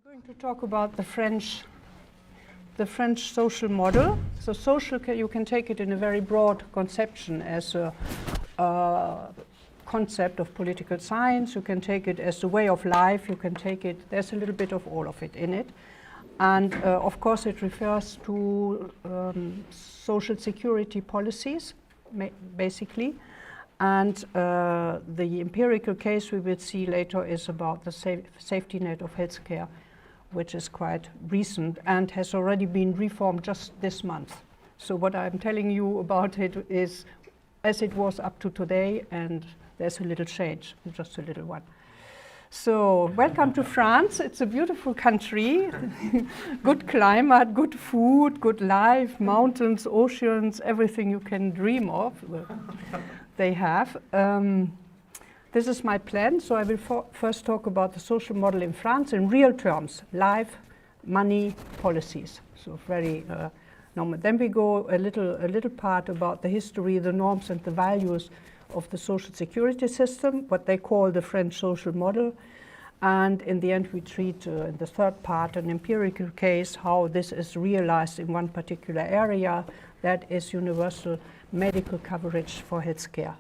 I'm going to talk about the French social model. So social, you can take it in a very broad conception as a concept of political science. You can take it as a way of life. You can take it, there's a little bit of all of it in it. And of course it refers to social security policies, basically. And the empirical case we will see later is about the safety net of healthcare, which is quite recent and has already been reformed just this month. So what I'm telling you about it is as it was up to today, and there's a little change, just a little one. So welcome to France. It's a beautiful country, good climate, good food, good life, mountains, oceans, everything you can dream of. They have. This is my plan, so I will first talk about the social model in France in real terms, life, money, policies. So very normal. Then we go a little part about the history, the norms and the values of the social security system, what they call the French social model. And in the end we treat, in the third part, an empirical case, how this is realized in one particular area, that is universal medical coverage for healthcare.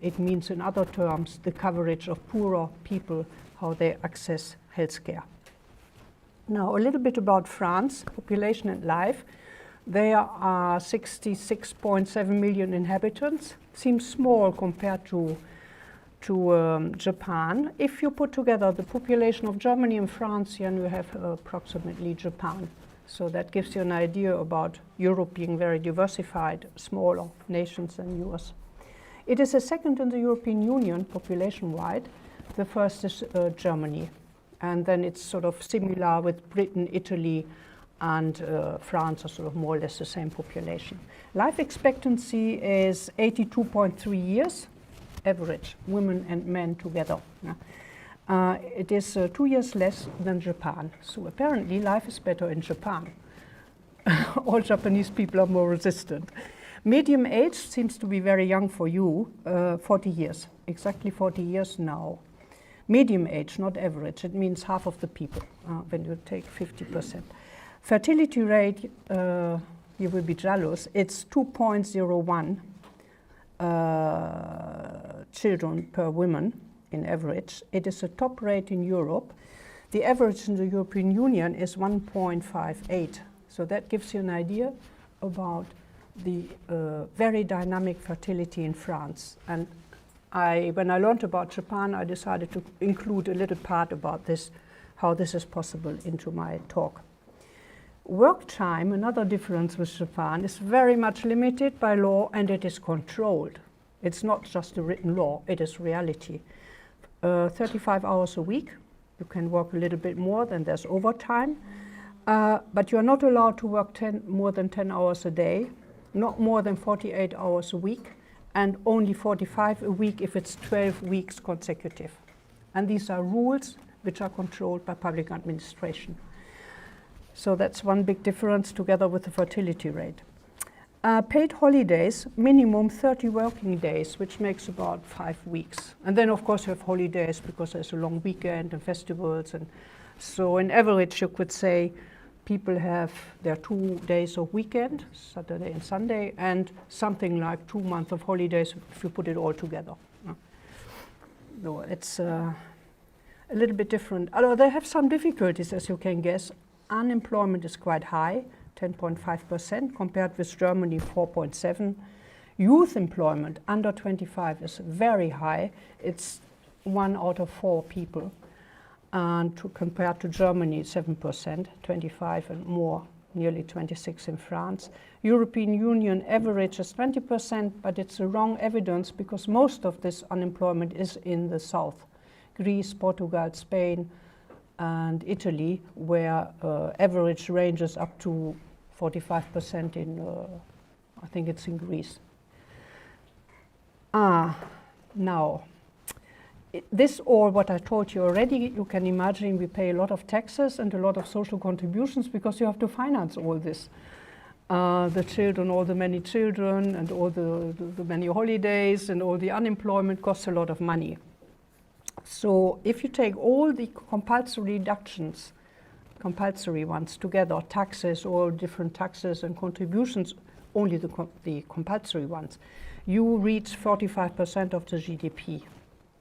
It means, in other terms, the coverage of poorer people, how they access healthcare. Now, a little bit about France, population and life. There are 66.7 million inhabitants. Seems small compared to Japan. If you put together the population of Germany and France, then you have approximately Japan. So that gives you an idea about Europe being very diversified, smaller nations than yours. It is the second in the European Union population-wide. The first is Germany. And then it's sort of similar with Britain, Italy, and France are sort of more or less the same population. Life expectancy is 82.3 years, average, women and men together. It is 2 years less than Japan. So apparently life is better in Japan. All Japanese people are more resistant. Medium age seems to be very young for you, 40 years, exactly 40 years now. Medium age, not average, it means half of the people when you take 50%. Fertility rate, you will be jealous, it's 2.01 children per woman in average. It is a top rate in Europe. The average in the European Union is 1.58. So that gives you an idea about the very dynamic fertility in France. And when I learned about Japan, I decided to include a little part about this, how this is possible, into my talk. Work time, another difference with Japan, is very much limited by law and it is controlled. It's not just a written law, it is reality. 35 hours a week, you can work a little bit more, then there's overtime. But you are not allowed to work more than 10 hours a day, not more than 48 hours a week, and only 45 a week if it's 12 weeks consecutive. And these are rules which are controlled by public administration. So that's one big difference together with the fertility rate. Paid holidays, minimum 30 working days, which makes about 5 weeks. And then of course you have holidays because there's a long weekend and festivals. And so in average you could say people have their 2 days of weekend, Saturday and Sunday, and something like 2 months of holidays if you put it all together. No, it's a little bit different. Although they have some difficulties, as you can guess. Unemployment is quite high, 10.5%, compared with Germany, 4.7%. Youth employment under 25 is very high. It's 1 out of 4 people. And compared to Germany, 7%, 25 and more, nearly 26 in France. European Union average is 20%, but it's the wrong evidence because most of this unemployment is in the south. Greece, Portugal, Spain, and Italy, where average ranges up to 45% in, I think it's in Greece. Now, this or what I told you already, you can imagine we pay a lot of taxes and a lot of social contributions because you have to finance all this. The children, all the many children and all the many holidays and all the unemployment costs a lot of money. So if you take all the compulsory deductions, compulsory ones together, taxes, all different taxes and contributions, only the compulsory ones, you reach 45% of the GDP.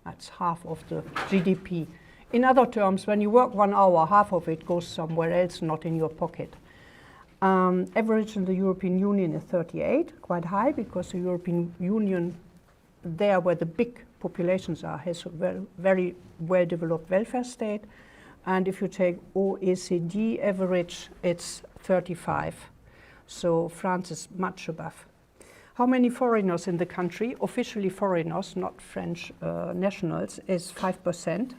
That's half of the GDP. In other terms, when you work 1 hour, half of it goes somewhere else, not in your pocket. Average in the European Union is 38, quite high, because the European Union, there where the big populations are, has a very well-developed welfare state. And if you take OECD average, it's 35. So France is much above. How many foreigners in the country? Officially foreigners, not French nationals, is 5%.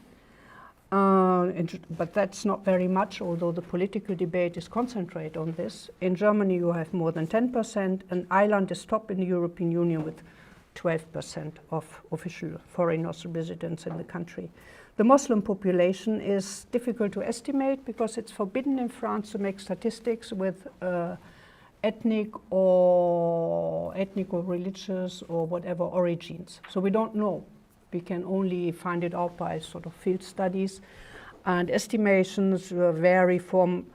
But that's not very much, although the political debate is concentrated on this. In Germany, you have more than 10%, and Ireland is top in the European Union with 12% of official foreigners residents in the country. The Muslim population is difficult to estimate because it's forbidden in France to make statistics with ethnic or religious or whatever origins. So we don't know. We can only find it out by sort of field studies, and estimations vary from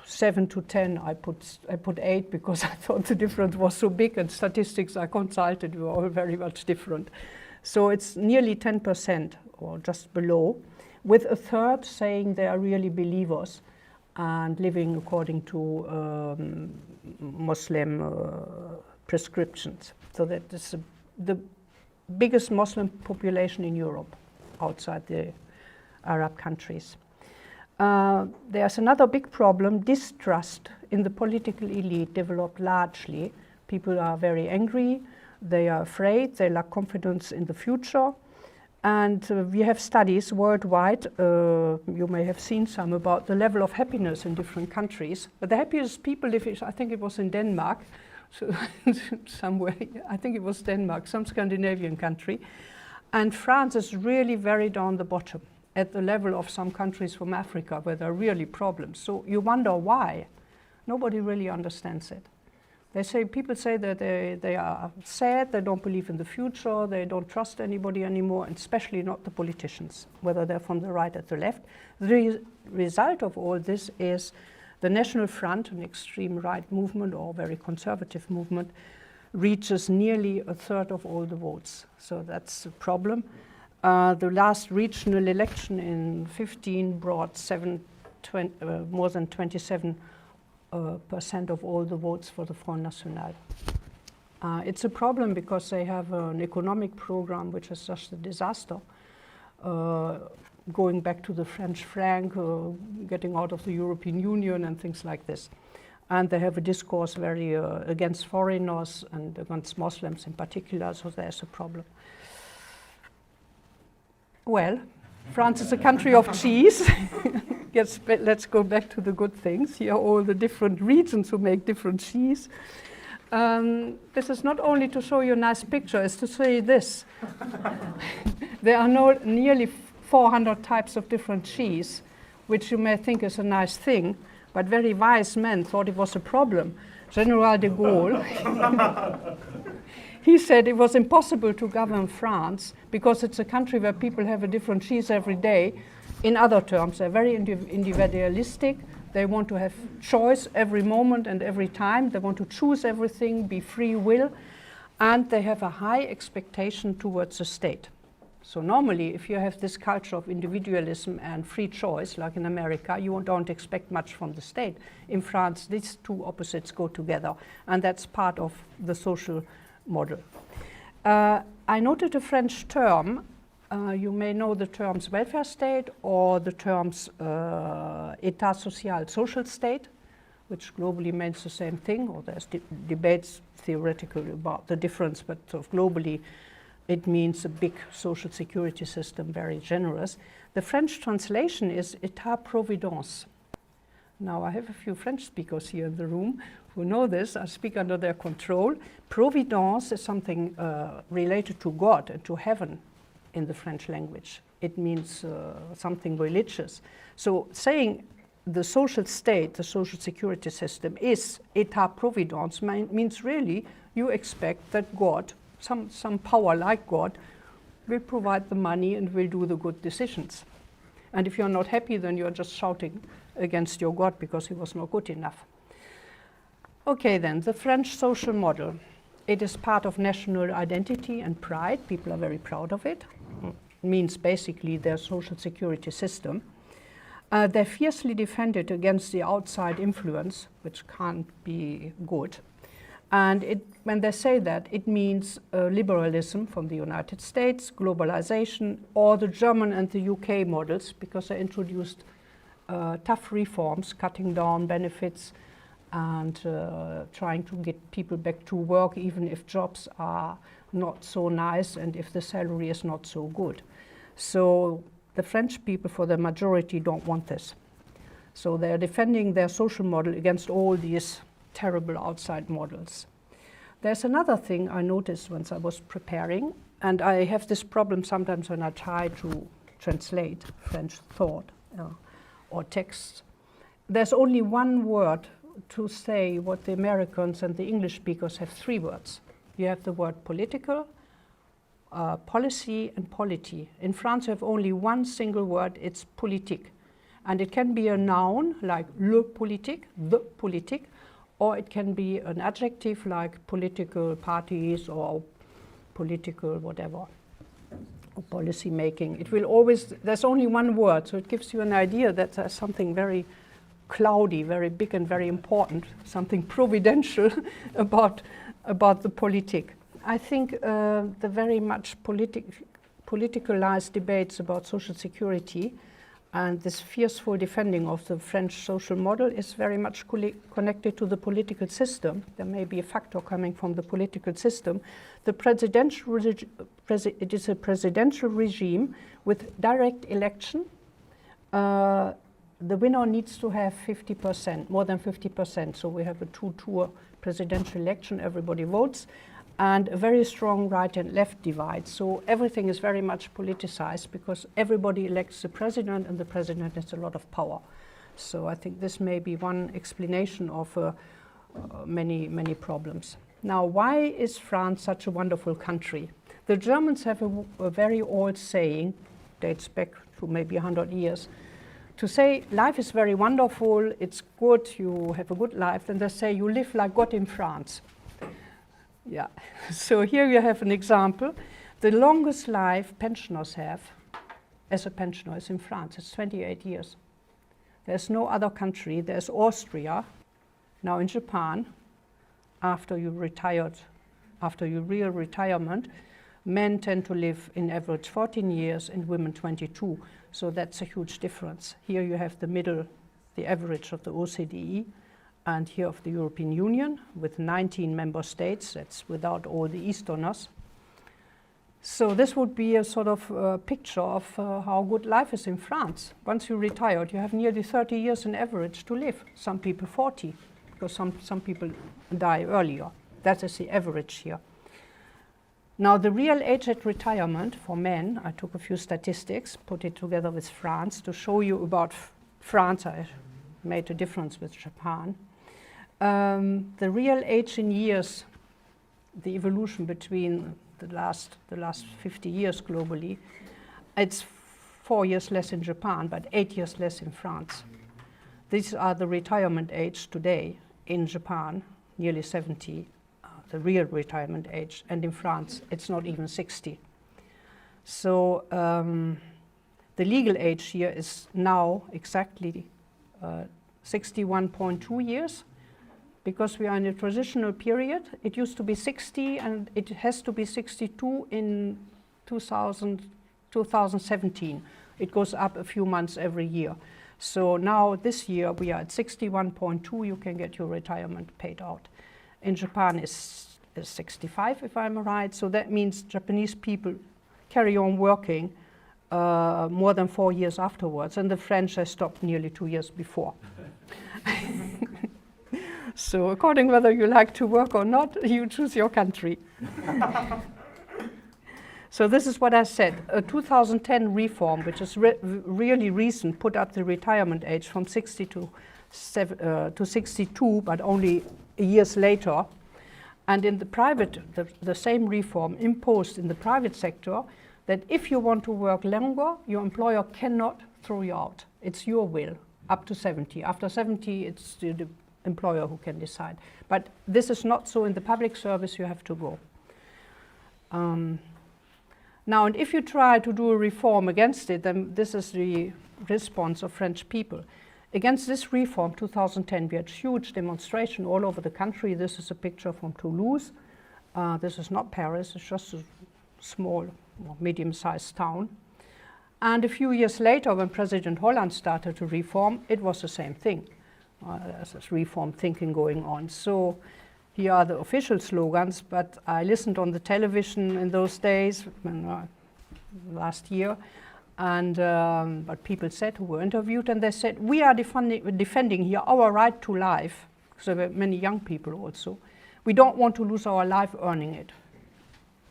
7 to 10. I put 8 because I thought the difference was so big, and statistics I consulted were all very much different. So it's nearly 10% or just below, with a third saying they are really believers and living according to Muslim prescriptions. So that is the biggest Muslim population in Europe, outside the Arab countries. There's another big problem. Distrust in the political elite developed largely. People are very angry, they are afraid, they lack confidence in the future. And we have studies worldwide, you may have seen some, about the level of happiness in different countries. But the happiest people live, I think it was in Denmark, so somewhere, I think it was Denmark, some Scandinavian country. And France is really very down the bottom, at the level of some countries from Africa where there are really problems. So you wonder why. Nobody really understands it. People say that they are sad, they don't believe in the future, they don't trust anybody anymore, and especially not the politicians, whether they're from the right or the left. The result of all this is the National Front, an extreme right movement or very conservative movement, reaches nearly a third of all the votes. So that's a problem. The last regional election in 2015 brought more than 27% of all the votes for the Front National. It's a problem because they have an economic program which is just a disaster. Going back to the French franc, getting out of the European Union and things like this. And they have a discourse very against foreigners and against Muslims in particular, so there's a problem. Well, France is a country of cheese. Yes, but let's go back to the good things. Here are all the different regions who make different cheese. This is not only to show you a nice picture, it's to say this. There are nearly 400 types of different cheese, which you may think is a nice thing, but very wise men thought it was a problem. General de Gaulle, he said it was impossible to govern France because it's a country where people have a different cheese every day. In other terms, they're very individualistic. They want to have choice every moment and every time. They want to choose everything, be free will, and they have a high expectation towards the state. So normally, if you have this culture of individualism and free choice, like in America, you don't expect much from the state. In France, these two opposites go together, and that's part of the social model. I noted a French term. You may know the terms welfare state or the terms État social, social state, which globally means the same thing, or there's debates theoretically about the difference, but sort of globally it means a big social security system, very generous. The French translation is Etat-Providence. Now, I have a few French speakers here in the room who know this. I speak under their control. Providence is something related to God and to heaven in the French language. It means something religious. So saying the social state, the social security system is Etat-Providence means really you expect that God, some power like God, we'll provide the money and we'll do the good decisions. And if you're not happy, then you're just shouting against your God because he was not good enough. Okay, then, the French social model. It is part of national identity and pride. People are very proud of it. It means basically their social security system. They fiercely defend it against the outside influence, which can't be good. And when they say that, it means liberalism from the United States, globalization, or the German and the UK models, because they introduced tough reforms, cutting down benefits and trying to get people back to work, even if jobs are not so nice and if the salary is not so good. So the French people, for the majority, don't want this. So they're defending their social model against all these terrible outside models. There's another thing I noticed once I was preparing, and I have this problem sometimes when I try to translate French thought or texts. There's only one word to say what the Americans and the English speakers have three words. You have the word political, policy, and polity. In France, you have only one single word, it's politique. And it can be a noun, like le politique, the politique, or it can be an adjective, like political parties or political whatever, or policy making. It will always, there's only one word, so it gives you an idea that there's something very cloudy, very big and very important, something providential about the politique. I think the very much politicalized debates about social security and this fierceful defending of the French social model is very much connected to the political system. There may be a factor coming from the political system. It is a presidential regime with direct election. The winner needs to have 50%, more than 50%. So we have a two-tour presidential election, everybody votes, and a very strong right and left divide. So everything is very much politicized because everybody elects the president and the president has a lot of power. So I think this may be one explanation of many, many problems. Now, why is France such a wonderful country? The Germans have a very old saying, dates back to maybe 100 years, to say life is very wonderful, it's good, you have a good life, and they say you live like God in France. Yeah, so here you have an example. The longest life pensioners have as a pensioner is in France. It's 28 years. There's no other country. There's Austria. Now in Japan, after you retired, after your real retirement, men tend to live in average 14 years and women 22. So that's a huge difference. Here you have the middle, the average of the OCDE, and here of the European Union with 19 member states. That's without all the Easterners. So this would be a sort of picture of how good life is in France. Once you retired, you have nearly 30 years in average to live. Some people 40, because some people die earlier. That is the average here. Now the real age at retirement for men, I took a few statistics, put it together with France to show you about France. I made a difference with Japan. The real age in years, the evolution between the last 50 years globally, it's 4 years less in Japan, but 8 years less in France. These are the retirement age today in Japan, nearly 70, the real retirement age, and in France, it's not even 60. So the legal age here is now exactly 61.2 years, because we are in a transitional period. It used to be 60 and it has to be 62 in 2017. It goes up a few months every year. So now this year we are at 61.2, you can get your retirement paid out. In Japan is 65 if I'm right, so that means Japanese people carry on working more than 4 years afterwards, and the French have stopped nearly 2 years before. So according whether you like to work or not, you choose your country. So this is what I said. A 2010 reform, which is really recent, put up the retirement age from 60 to 62, but only years later. And in the private, the same reform imposed in the private sector that if you want to work longer, your employer cannot throw you out. It's your will, up to 70. After 70, it's the employer who can decide. But this is not so in the public service, you have to go. Now, and if you try to do a reform against it, then this is the response of French people. Against this reform, 2010, we had huge demonstration all over the country. This is a picture from Toulouse. This is not Paris, it's just a small, medium-sized town. And a few years later, when President Holland started to reform, it was the same thing. There's this reform thinking going on. So here are the official slogans, but I listened on the television in those days, last year, and what people said who were interviewed, and they said, we are defending here our right to life, because there were many young people also. We don't want to lose our life earning it.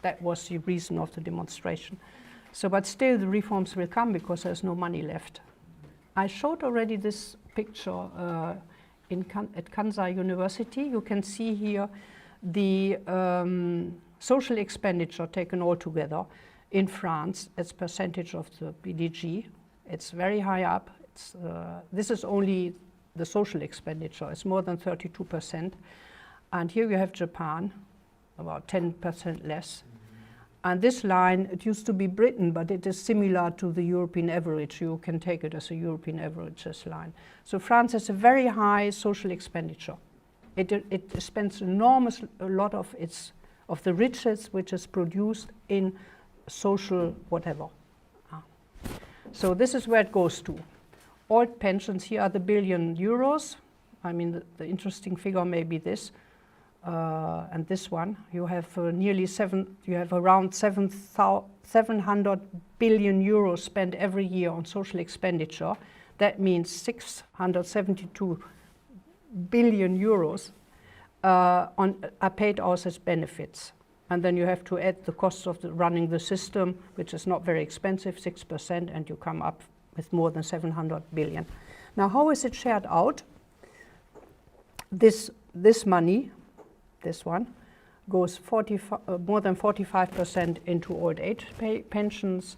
That was the reason of the demonstration. So, but still the reforms will come because there's no money left. I showed already this picture at Kansai University. You can see here the social expenditure taken all together in France as percentage of the BDG. It's very high up. This is only the social expenditure. It's more than 32%. And here you have Japan, about 10% less. And this line, it used to be Britain, but it is similar to the European average. You can take it as a European average, this line. So France has a very high social expenditure. It spends a lot of the riches which is produced in social whatever. So this is where it goes to. Old pensions, here are the billion euros. I mean, the interesting figure may be this. And this one, you have around 700 billion euros spent every year on social expenditure. That means 672 billion euros are paid out as benefits. And then you have to add the costs of running the system, which is not very expensive, 6%, and you come up with more than 700 billion. Now, how is it shared out? This money, this one, goes more than 45% into old age pensions,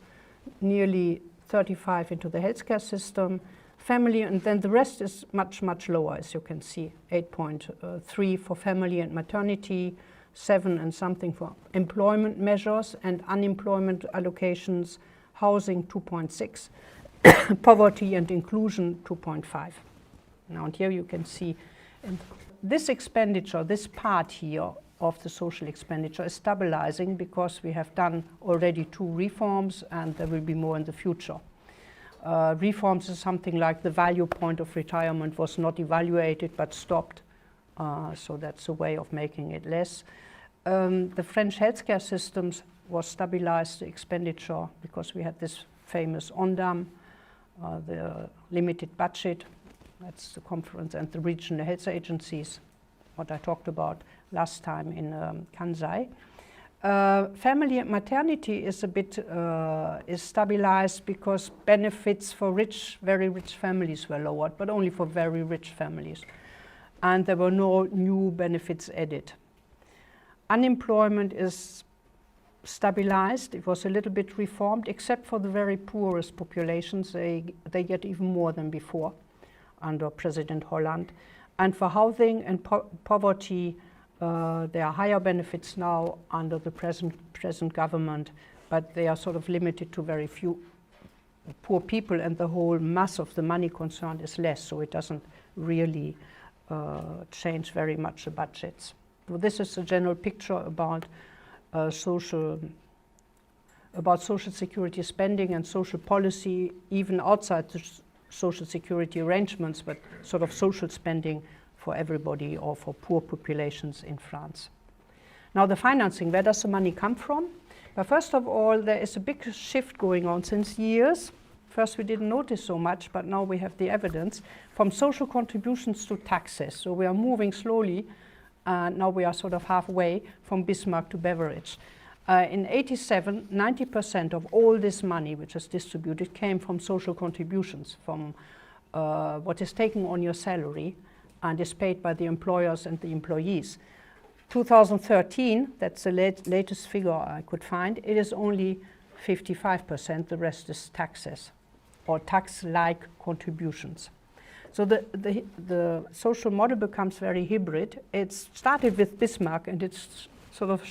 nearly 35% into the healthcare system, family, and then the rest is much, much lower, as you can see, 8.3 for family and maternity, 7 and something for employment measures and unemployment allocations, housing 2.6, poverty and inclusion 2.5. Now, and here you can see this expenditure, this part here of the social expenditure is stabilizing because we have done already 2 reforms and there will be more in the future. Reforms is something like the value point of retirement was not evaluated but stopped, so that's a way of making it less. The French healthcare systems was stabilized, the expenditure, because we had this famous ONDAM, the limited budget. That's the conference, and the regional health agencies, what I talked about last time in Kansai. Family and maternity is a bit is stabilized because benefits for very rich families were lowered, but only for very rich families. And there were no new benefits added. Unemployment is stabilized. It was a little bit reformed, except for the very poorest populations. They get even more than before under President Holland. And for housing and poverty, there are higher benefits now under the present government, but they are sort of limited to very few poor people, and the whole mass of the money concerned is less, so it doesn't really change very much the budgets. So this is a general picture about social security spending and social policy, even outside the social security arrangements, but sort of social spending for everybody or for poor populations in France. Now the financing, where does the money come from? But first of all, there is a big shift going on since years. First we didn't notice so much, but now we have the evidence, from social contributions to taxes. So we are moving slowly, now we are sort of halfway from Bismarck to Beveridge. In '87, 90% of all this money which is distributed came from social contributions, from what is taken on your salary and is paid by the employers and the employees. 2013, that's the latest figure I could find, it is only 55%, the rest is taxes or tax-like contributions. So the social model becomes very hybrid. It started with Bismarck and it's sort of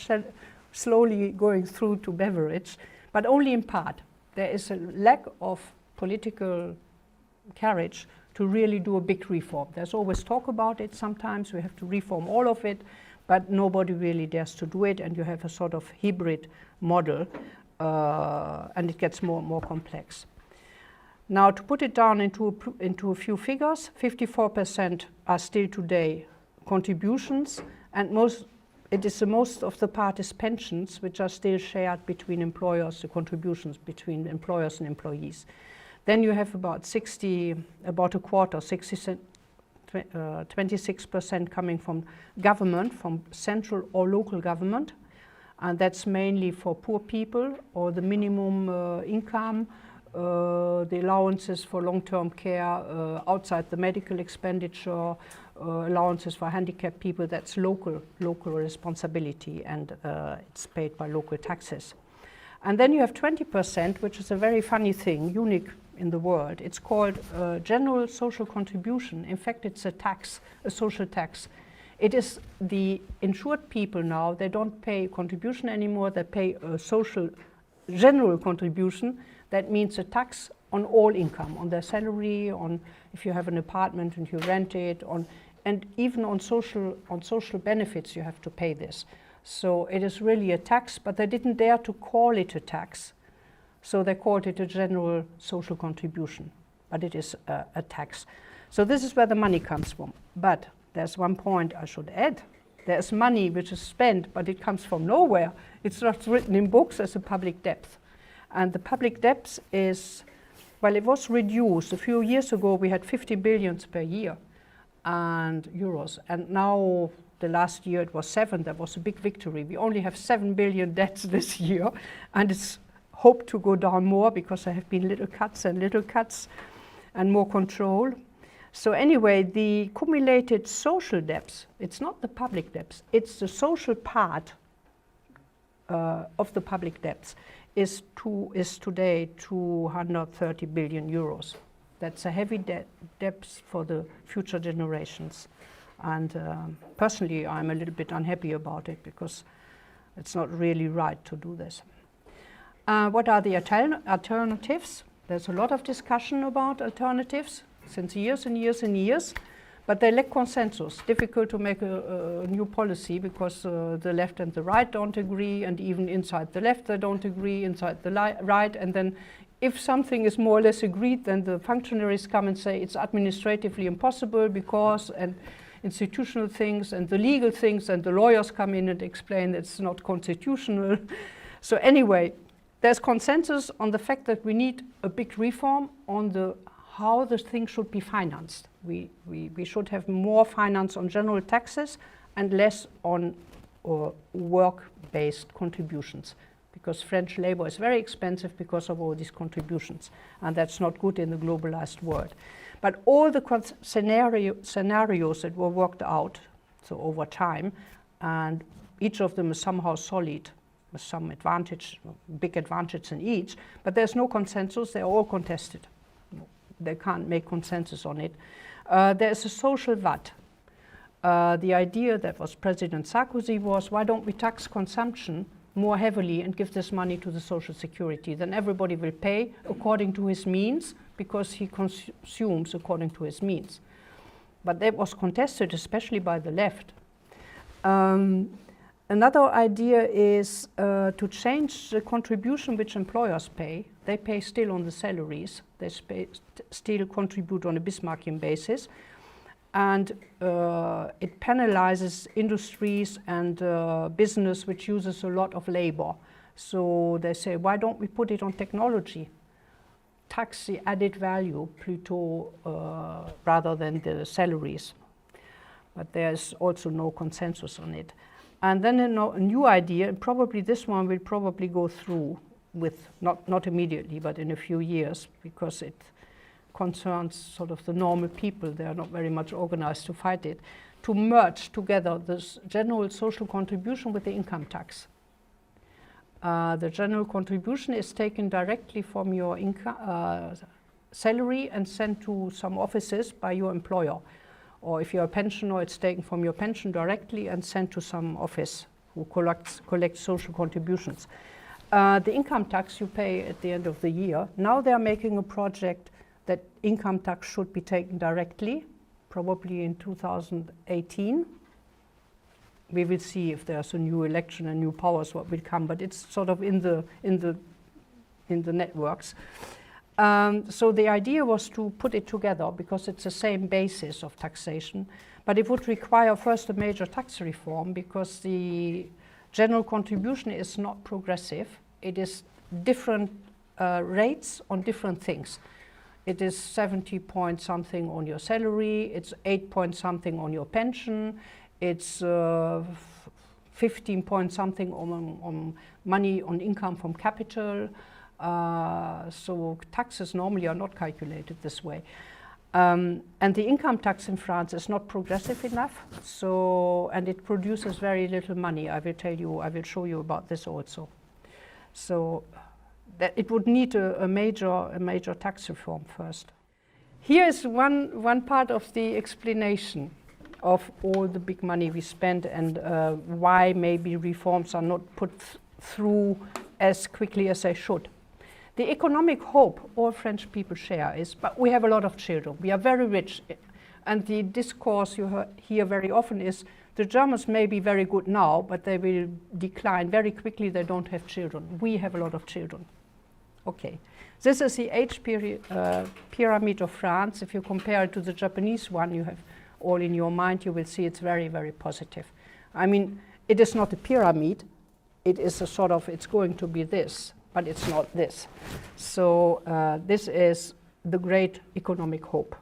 slowly going through to Beveridge, but only in part. There is a lack of political courage to really do a big reform. There's always talk about it. Sometimes we have to reform all of it, but nobody really dares to do it, and you have a sort of hybrid model, and it gets more and more complex. Now, to put it down into a few figures, 54% are still today contributions, and it is the most of the part is pensions, which are still shared between employers, the contributions between employers and employees. Then you have about a quarter, 26% coming from government, from central or local government, and that's mainly for poor people or the minimum income, the allowances for long-term care outside the medical expenditure, allowances for handicapped people. That's local responsibility, and it's paid by local taxes. And then you have 20%, which is a very funny thing, unique in the world. It's called general social contribution. In fact, it's a tax, a social tax. It is the insured people now, they don't pay contribution anymore, they pay a social general contribution. That means a tax on all income, on their salary, on if you have an apartment and you rent it, and even on social benefits you have to pay this. So it is really a tax, but they didn't dare to call it a tax. So they called it a general social contribution, but it is a tax. So this is where the money comes from. But there's one point I should add. There's money which is spent, but it comes from nowhere. It's not written in books as a public debt. And the public debt is, well, it was reduced. A few years ago, we had 50 billion per year and euros. And now, the last year, it was 7. That was a big victory. We only have 7 billion debts this year. And it's hoped to go down more because there have been little cuts and more control. So anyway, the cumulated social debts, it's not the public debts, it's the social part of the public debts, is today 230 billion euros. That's a heavy debt for the future generations. And personally, I'm a little bit unhappy about it because it's not really right to do this. What are the alternatives? There's a lot of discussion about alternatives since years and years and years, but they lack consensus. Difficult to make a new policy because the left and the right don't agree, and even inside the left they don't agree, inside the right, and then if something is more or less agreed, then the functionaries come and say it's administratively impossible because, and institutional things and the legal things, and the lawyers come in and explain it's not constitutional. So anyway, there's consensus on the fact that we need a big reform on how the thing should be financed. We should have more finance on general taxes and less on work-based contributions, because French labor is very expensive because of all these contributions, and that's not good in the globalized world. But all the scenarios that were worked out, so over time, and each of them is somehow solid, with some advantage, big advantage in each, but there's no consensus, they're all contested. They can't make consensus on it. There's a social VAT. The idea that was President Sarkozy was, why don't we tax consumption more heavily and give this money to the social security? Then everybody will pay according to his means because he consumes according to his means. But that was contested, especially by the left. Another idea is to change the contribution which employers pay. They pay still on the salaries. They still contribute on a Bismarckian basis. And it penalizes industries and business which uses a lot of labor. So they say, why don't we put it on technology? Tax the added value, plutôt, rather than the salaries. But there's also no consensus on it. And then a new idea, and probably this one will probably go through with, not immediately, but in a few years, because it concerns sort of the normal people. They are not very much organized to fight it, to merge together this general social contribution with the income tax. The general contribution is taken directly from your salary and sent to some offices by your employer. Or if you're a pensioner, it's taken from your pension directly and sent to some office who collects social contributions. The income tax you pay at the end of the year. Now they're making a project that income tax should be taken directly, probably in 2018. We will see if there's a new election and new powers what will come, but it's sort of in the networks. So the idea was to put it together because it's the same basis of taxation, but it would require first a major tax reform because the general contribution is not progressive. It is different rates on different things. It is 70 point something on your salary, it's 8 point something on your pension, it's 15 point something on money on income from capital. So taxes normally are not calculated this way. And the income tax in France is not progressive enough, and it produces very little money. I will show you about this also. So that it would need a major tax reform first. Here is one part of the explanation of all the big money we spend and why maybe reforms are not put through as quickly as they should. The economic hope all French people share is, but we have a lot of children, we are very rich, and the discourse you hear very often is, the Germans may be very good now, but they will decline very quickly, they don't have children. We have a lot of children. Okay, this is the age pyramid of France. If you compare it to the Japanese one you have all in your mind, you will see it's very, very positive. I mean, it is not a pyramid, it is a sort of, it's going to be this, but it's not this. So this is the great economic hope.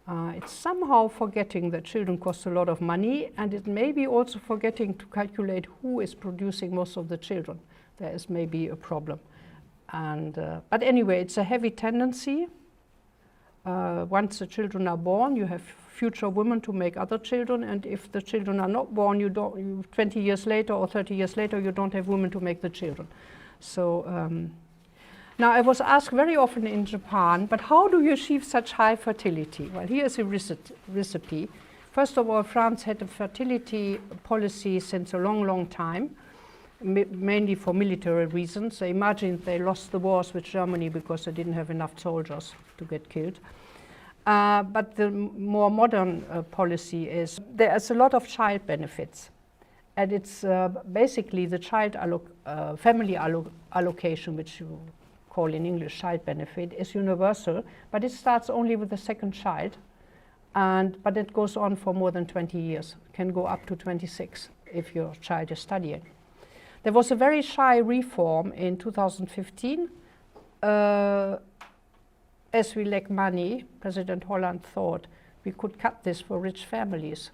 It's somehow forgetting that children cost a lot of money, and it may be also forgetting to calculate who is producing most of the children. There is maybe a problem. And, but anyway, it's a heavy tendency. Once the children are born, you have future women to make other children, and if the children are not born, 20 years later or 30 years later, you don't have women to make the children. So now I was asked very often in Japan, but how do you achieve such high fertility? Well, here is a recipe. First of all, France had a fertility policy since a long, long time, mainly for military reasons. They imagined they lost the wars with Germany because they didn't have enough soldiers to get killed. But the more modern policy is there's a lot of child benefits. And it's basically the child family allocation, which you call in English child benefit, is universal, but it starts only with the second child, but it goes on for more than 20 years. It can go up to 26 if your child is studying. There was a very shy reform in 2015. As we lack money, President Holland thought we could cut this for rich families.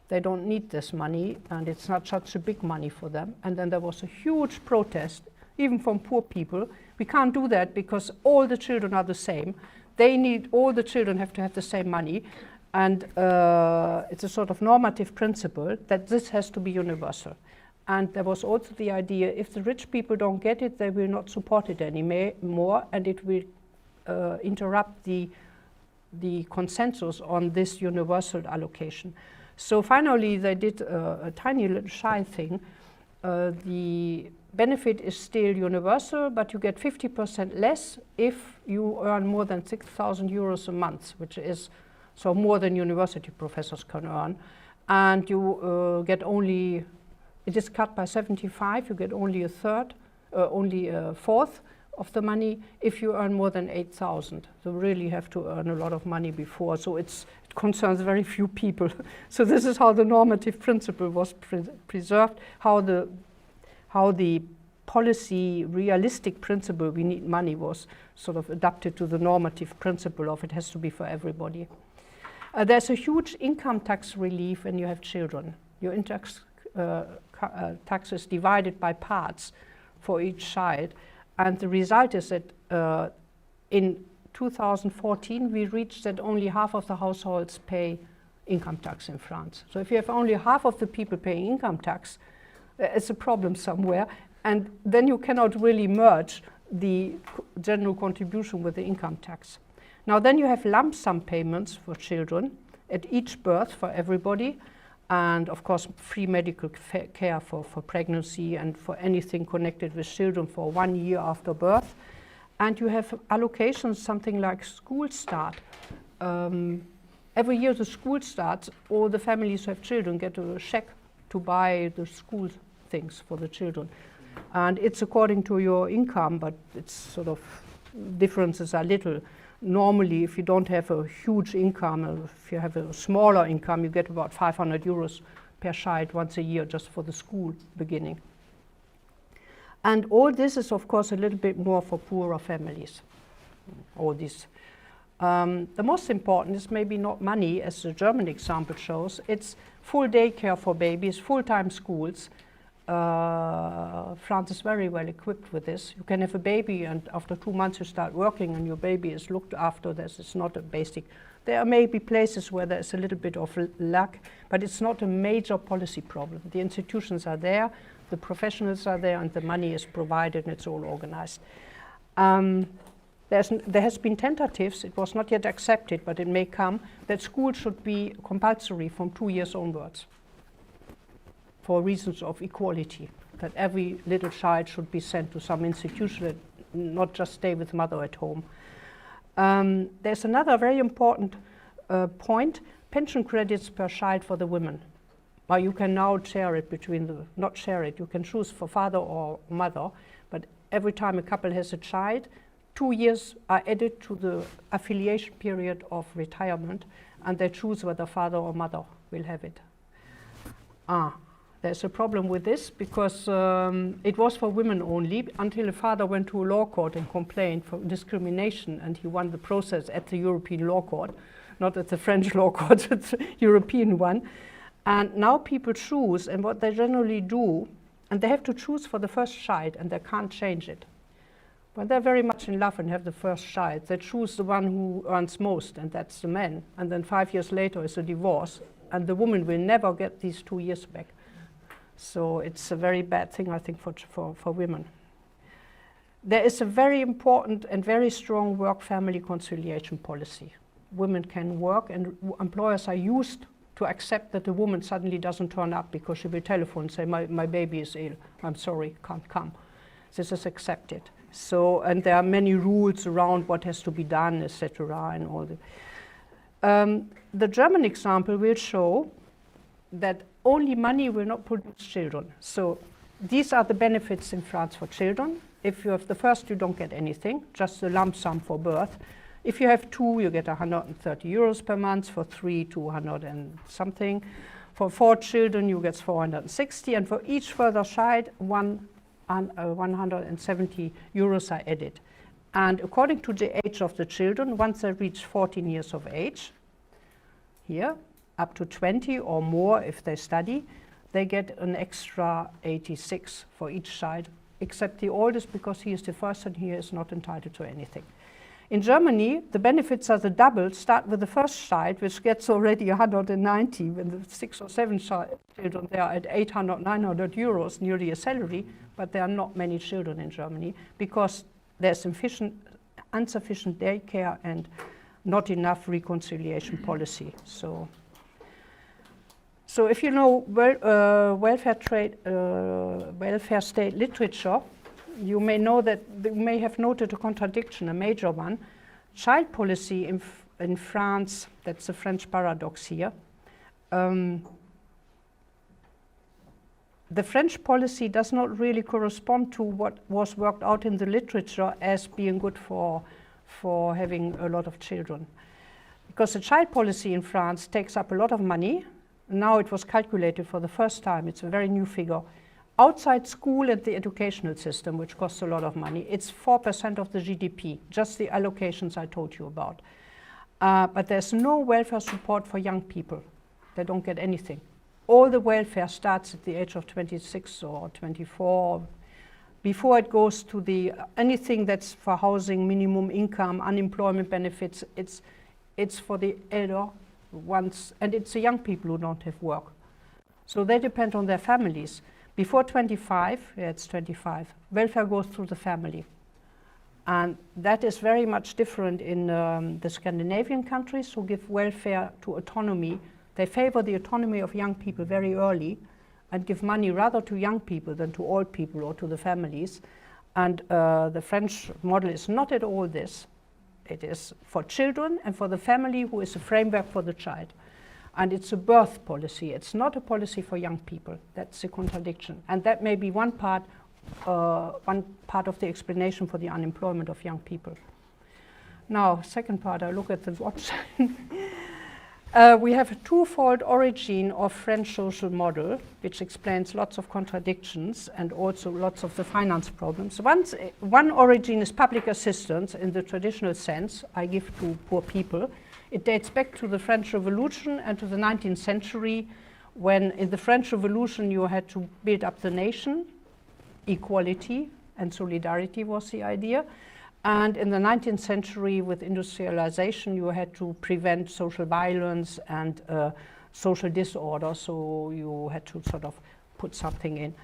They don't need this money, and it's not such a big money for them. And then there was a huge protest, even from poor people. We can't do that because all the children are the same. All the children have to have the same money. And it's a sort of normative principle that this has to be universal. And there was also the idea, if the rich people don't get it, they will not support it anymore, and it will interrupt the consensus on this universal allocation. So finally, they did a tiny little shy thing. The benefit is still universal, but you get 50% less if you earn more than 6,000 euros a month, which is so more than university professors can earn. And you get only, it is cut by 75, you get only a fourth of the money if you earn more than 8,000. So really have to earn a lot of money before. So it concerns very few people. So this is how the normative principle was preserved, how the policy realistic principle, we need money, was sort of adapted to the normative principle of it has to be for everybody. There's a huge income tax relief when you have children. Your tax is divided by parts for each child. And the result is that in 2014, we reached that only half of the households pay income tax in France. So if you have only half of the people paying income tax, it's a problem somewhere. And then you cannot really merge the general contribution with the income tax. Now then you have lump sum payments for children at each birth for everybody, and of course free medical care for pregnancy and for anything connected with children for 1 year after birth. And you have allocations, something like school start. Every year the school starts, all the families who have children get a check to buy the school things for the children. And it's according to your income, but it's sort of, differences are little. Normally, if you don't have a huge income, or if you have a smaller income, you get about 500 euros per child once a year just for the school beginning. And all this is, of course, a little bit more for poorer families. All this. The most important is maybe not money, as the German example shows. It's full daycare for babies, full-time schools. France is very well equipped with this. You can have a baby and after 2 months you start working and your baby is looked after. This is not a basic. There may be places where there's a little bit of lack, but it's not a major policy problem. The institutions are there, the professionals are there, and the money is provided and it's all organized. There has been tentatives, it was not yet accepted, but it may come, that school should be compulsory from 2 years onwards, for reasons of equality, that every little child should be sent to some institution and not just stay with mother at home. There's another very important point, pension credits per child for the women. Well, you can now share it between the, not share it, you can choose for father or mother, but every time a couple has a child, 2 years are added to the affiliation period of retirement, and they choose whether father or mother will have it. There's a problem with this because it was for women only until a father went to a law court and complained for discrimination, and he won the process at the European Law Court, not at the French law court, it's the European one. And now people choose, and what they generally do, and they have to choose for the first child and they can't change it. When they're very much in love and have the first child, they choose the one who earns most, and that's the man. And then 5 years later is a divorce, and the woman will never get these 2 years back. So it's a very bad thing, I think, for women. There is a very important and very strong work-family conciliation policy. Women can work, and employers are used to accept that the woman suddenly doesn't turn up because she will telephone and say, my baby is ill, I'm sorry, can't come. This is accepted. So, and there are many rules around what has to be done, etc., and all that. The German example will show that only money will not produce children. So these are the benefits in France for children. If you have the first, you don't get anything, just the lump sum for birth. If you have 2, you get 130 euros per month. For 3, 200 and something. For 4 children, you get 460, and for each further child, 170 euros are added. And according to the age of the children, once they reach 14 years of age, here, up to 20 or more if they study, they get an extra 86 for each child, except the oldest, because he is the first and he is not entitled to anything. In Germany, the benefits are the double. Start with the first child, which gets already 190. When the 6 or 7 children, they are at 800, 900 euros, nearly a salary, but there are not many children in Germany because there's insufficient daycare and not enough reconciliation policy. So if you know welfare state literature, you may know that you may have noted a contradiction, a major one. Child policy in France, that's a French paradox here. The French policy does not really correspond to what was worked out in the literature as being good for having a lot of children. Because the child policy in France takes up a lot of money. Now it was calculated for the first time, it's a very new figure. Outside school and the educational system, which costs a lot of money, it's 4% of the GDP, just the allocations I told you about. But there's no welfare support for young people. They don't get anything. All the welfare starts at the age of 26 or 24. Before it goes to the anything that's for housing, minimum income, unemployment benefits, it's for the elder ones, and it's the young people who don't have work. So they depend on their families. Before 25, it's 25, welfare goes through the family. And that is very much different in the Scandinavian countries who give welfare to autonomy. They favor the autonomy of young people very early and give money rather to young people than to old people or to the families. And the French model is not at all this. It is for children and for the family, who is a framework for the child. And it's a birth policy. It's not a policy for young people. That's a contradiction. And that may be one part of the explanation for the unemployment of young people. Now, second part, I look at the watch. We have a twofold origin of French social model, which explains lots of contradictions and also lots of the finance problems. One origin is public assistance in the traditional sense I give to poor people. It dates back to the French Revolution and to the 19th century, when in the French Revolution you had to build up the nation. Equality and solidarity was the idea. And in the 19th century, with industrialization, you had to prevent social violence and social disorder, so you had to sort of put something in.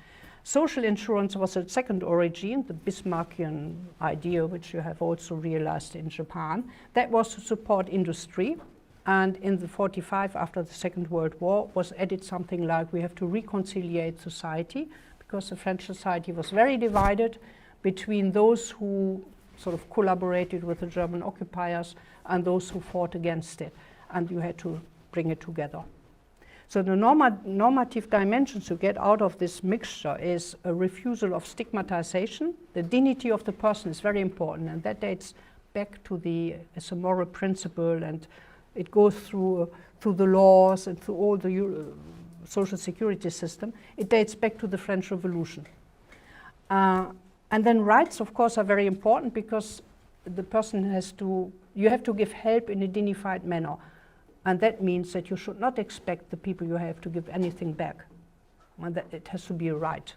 Social insurance was a second origin, the Bismarckian idea, which you have also realized in Japan. That was to support industry. And in the 45, after the Second World War, was added something like we have to reconciliate society, because the French society was very divided between those who sort of collaborated with the German occupiers and those who fought against it. And you had to bring it together. So the normative dimensions you get out of this mixture is a refusal of stigmatization. The dignity of the person is very important, and that dates back to as a moral principle, and it goes through the laws and through all the social security system. It dates back to the French Revolution. And then rights, of course, are very important, because the person you have to give help in a dignified manner. And that means that you should not expect the people you have to give anything back. And that it has to be a right.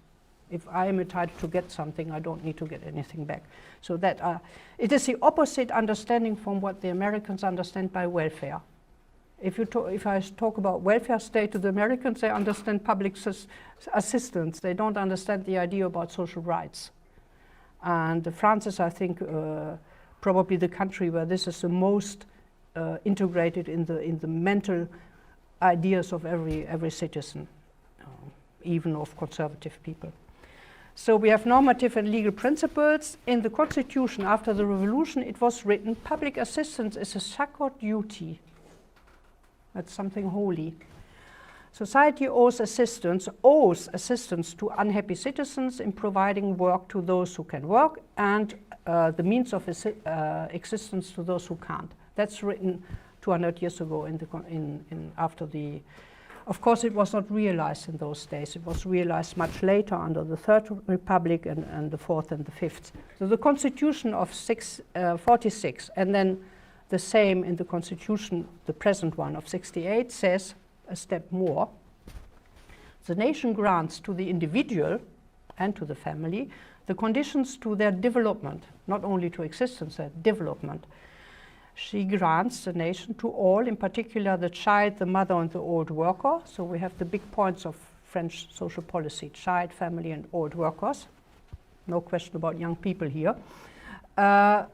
If I am entitled to get something, I don't need to get anything back. So that it is the opposite understanding from what the Americans understand by welfare. If I talk about welfare state to the Americans, they understand public assistance. They don't understand the idea about social rights. And France is, I think, probably the country where this is the most integrated in the mental ideas of every citizen, even of conservative people. So we have normative and legal principles. In the Constitution after the Revolution, it was written, public assistance is a sacred duty. That's something holy. Society owes assistance to unhappy citizens in providing work to those who can work, and the means of existence to those who can't. That's written 200 years ago after the. Of course, it was not realized in those days. It was realized much later under the Third Republic and the Fourth and the Fifth. So the Constitution of 46, and then the same in the Constitution, the present one of 68, says a step more. The nation grants to the individual and to the family the conditions to their development, not only to existence, their development. She grants the nation to all, in particular the child, the mother, and the old worker. So we have the big points of French social policy: child, family, and old workers. No question about young people here.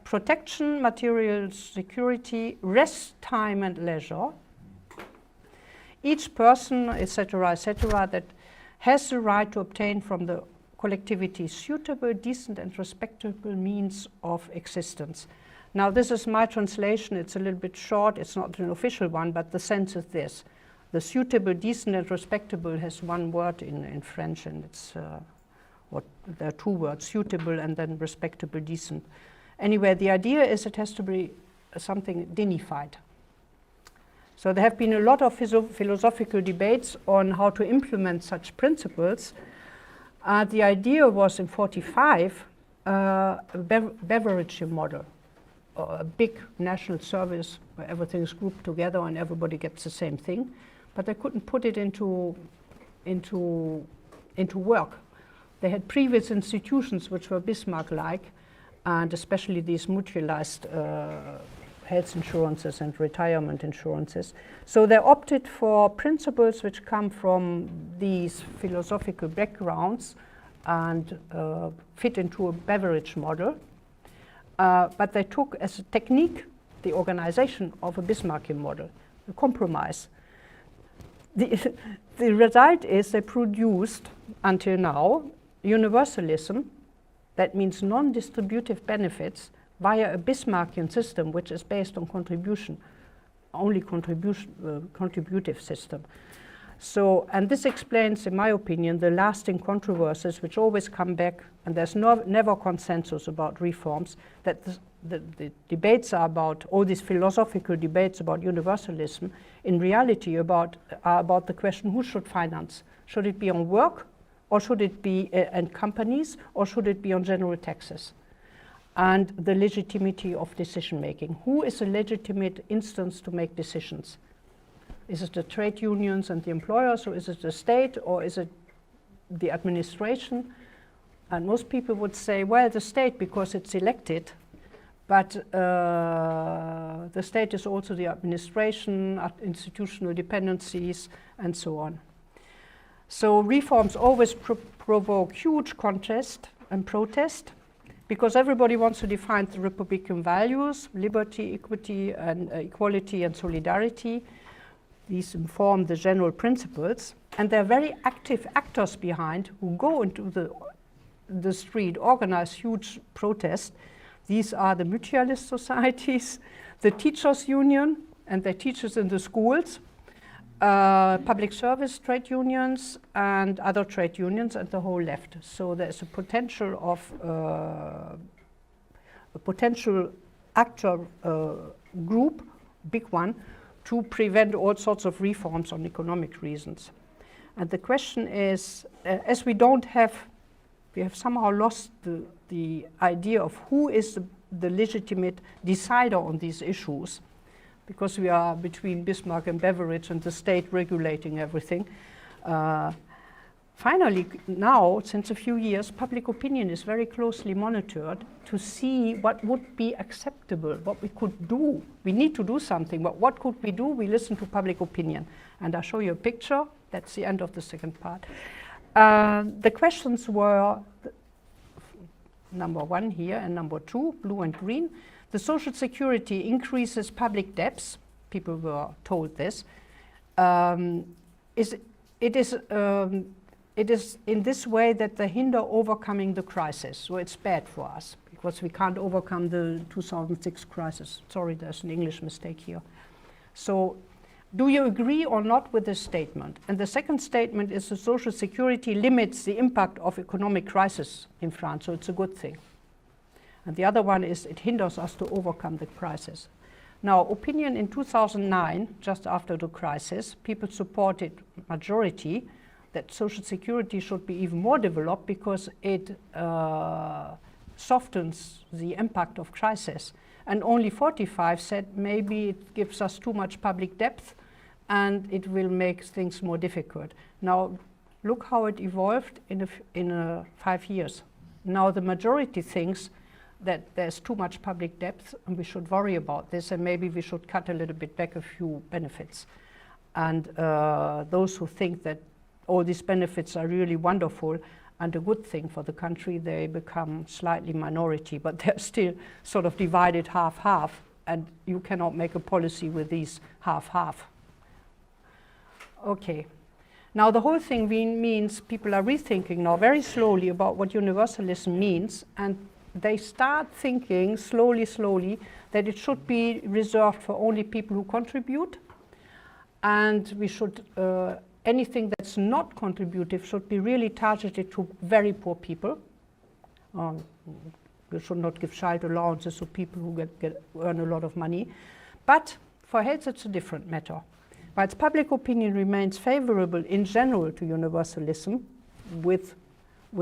Protection, material security, rest time and leisure. Each person, etc., that has the right to obtain from the collectivity suitable, decent, and respectable means of existence. Now, this is my translation. It's a little bit short. It's not an official one, but the sense is this. The suitable, decent, and respectable has one word in French, and it's there are two words, suitable and then respectable, decent. Anyway, the idea is it has to be something dignified. So there have been a lot of philosophical debates on how to implement such principles. The idea was in 45 a beverage model, or a big national service where everything is grouped together and everybody gets the same thing. But they couldn't put it into work. They had previous institutions which were Bismarck-like, and especially these mutualized health insurances and retirement insurances. So they opted for principles which come from these philosophical backgrounds and fit into a beverage model. But they took as a technique the organization of a Bismarckian model, a compromise. The result is they produced, until now, universalism, that means non-distributive benefits, via a Bismarckian system which is based on contribution, only contributive system. So, and this explains, in my opinion, the lasting controversies which always come back, and there's never consensus about reforms, that the debates are about, all these philosophical debates about universalism, in reality are about the question, who should finance? Should it be on work, or should it be on companies, or should it be on general taxes? And the legitimacy of decision making. Who is a legitimate instance to make decisions? Is it the trade unions and the employers, or is it the state, or is it the administration? And most people would say, well, the state, because it's elected, but the state is also the administration, institutional dependencies, and so on. So reforms always provoke huge contest and protest, because everybody wants to define the Republican values, liberty, equity, and equality and solidarity. These inform the general principles, and there are very active actors behind who go into the street, organize huge protests. These are the mutualist societies, the teachers' union, and the teachers in the schools, public service trade unions, and other trade unions, and the whole left. So there's a potential of a potential actor group, big one, to prevent all sorts of reforms on economic reasons. And the question is, as we have somehow lost the idea of who is the legitimate decider on these issues, because we are between Bismarck and Beveridge and the state regulating everything. Finally, now, since a few years, public opinion is very closely monitored to see what would be acceptable, what we could do. We need to do something, but what could we do? We listen to public opinion. And I'll show you a picture. That's the end of the second part. The questions were number 1 here and number 2, blue and green. The social security increases public debts. People were told this. It is in this way that they hinder overcoming the crisis. So it's bad for us because we can't overcome the 2006 crisis. Sorry, there's an English mistake here. So do you agree or not with this statement? And the second statement is the social security limits the impact of economic crisis in France, so it's a good thing. And the other one is it hinders us to overcome the crisis. Now, opinion in 2009, just after the crisis, people supported majority that social security should be even more developed because it softens the impact of crisis. And only 45 said maybe it gives us too much public debt and it will make things more difficult. Now, look how it evolved in 5 years. Now the majority thinks that there's too much public debt and we should worry about this, and maybe we should cut a little bit back a few benefits. And those who think that all these benefits are really wonderful and a good thing for the country, they become slightly minority, but they're still sort of divided half-half, and you cannot make a policy with these half-half. Okay. Now the whole thing means people are rethinking now very slowly about what universalism means, and they start thinking slowly that it should be reserved for only people who contribute, and we should anything that's not contributive should be really targeted to very poor people. We should not give child allowances to people who earn a lot of money. But for health, it's a different matter. While public opinion remains favorable in general to universalism, with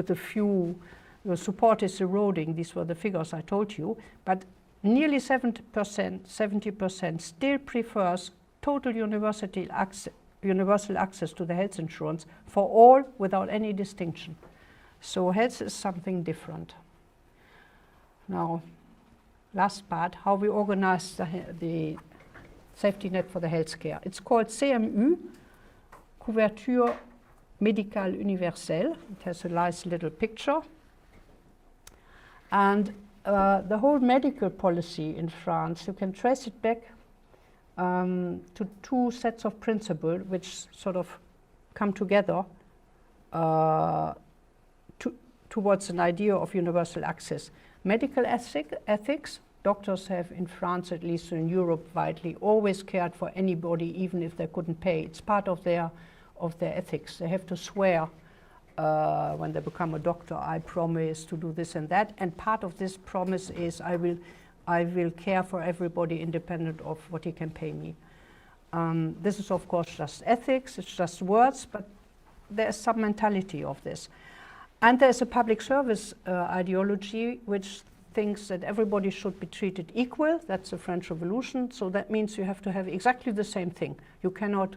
a few, the support is eroding. These were the figures I told you. But nearly 70% still prefers total universal access to the health insurance for all without any distinction. So health is something different. Now, last part, how we organize the safety net for the healthcare. It's called CMU, Couverture Médicale Universelle. It has a nice little picture. And the whole medical policy in France, you can trace it back to two sets of principles which sort of come together towards an idea of universal access. Medical ethics, doctors have in France, at least in Europe widely, always cared for anybody even if they couldn't pay. It's part of their ethics. They have to swear when they become a doctor, I promise to do this and that, and part of this promise is I will care for everybody independent of what he can pay me. This is of course just ethics, it's just words, but there's some mentality of this. And there's a public service ideology which thinks that everybody should be treated equal. That's the French Revolution, so that means you have to have exactly the same thing. You cannot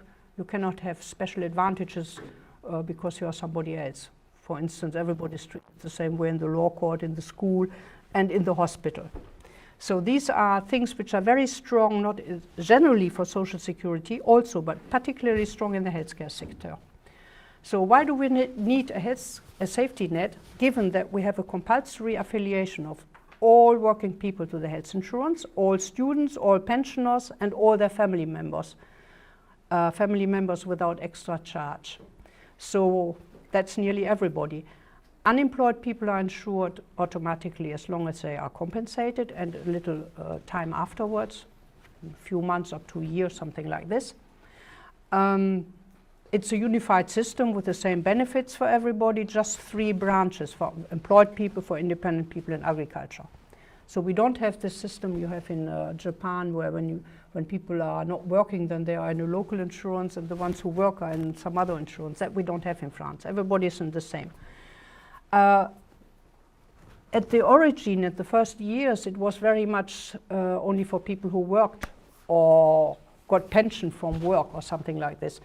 have special advantages because you are somebody else. For instance, everybody's treated the same way in the law court, in the school, and in the hospital. So these are things which are very strong, not generally for social security also, but particularly strong in the healthcare sector. So why do we need a safety net, given that we have a compulsory affiliation of all working people to the health insurance, all students, all pensioners, and all their family members without extra charge? So that's nearly everybody. Unemployed people are insured automatically as long as they are compensated, and a little time afterwards, a few months up to a year, something like this. It's a unified system with the same benefits for everybody, just 3 branches for employed people, for independent people, and agriculture. So we don't have the system you have in Japan, where when people are not working, then they are in a local insurance, and the ones who work are in some other insurance. That we don't have in France. Everybody is in the same. At the origin, at the first years, it was very much only for people who worked or got pension from work or something like this.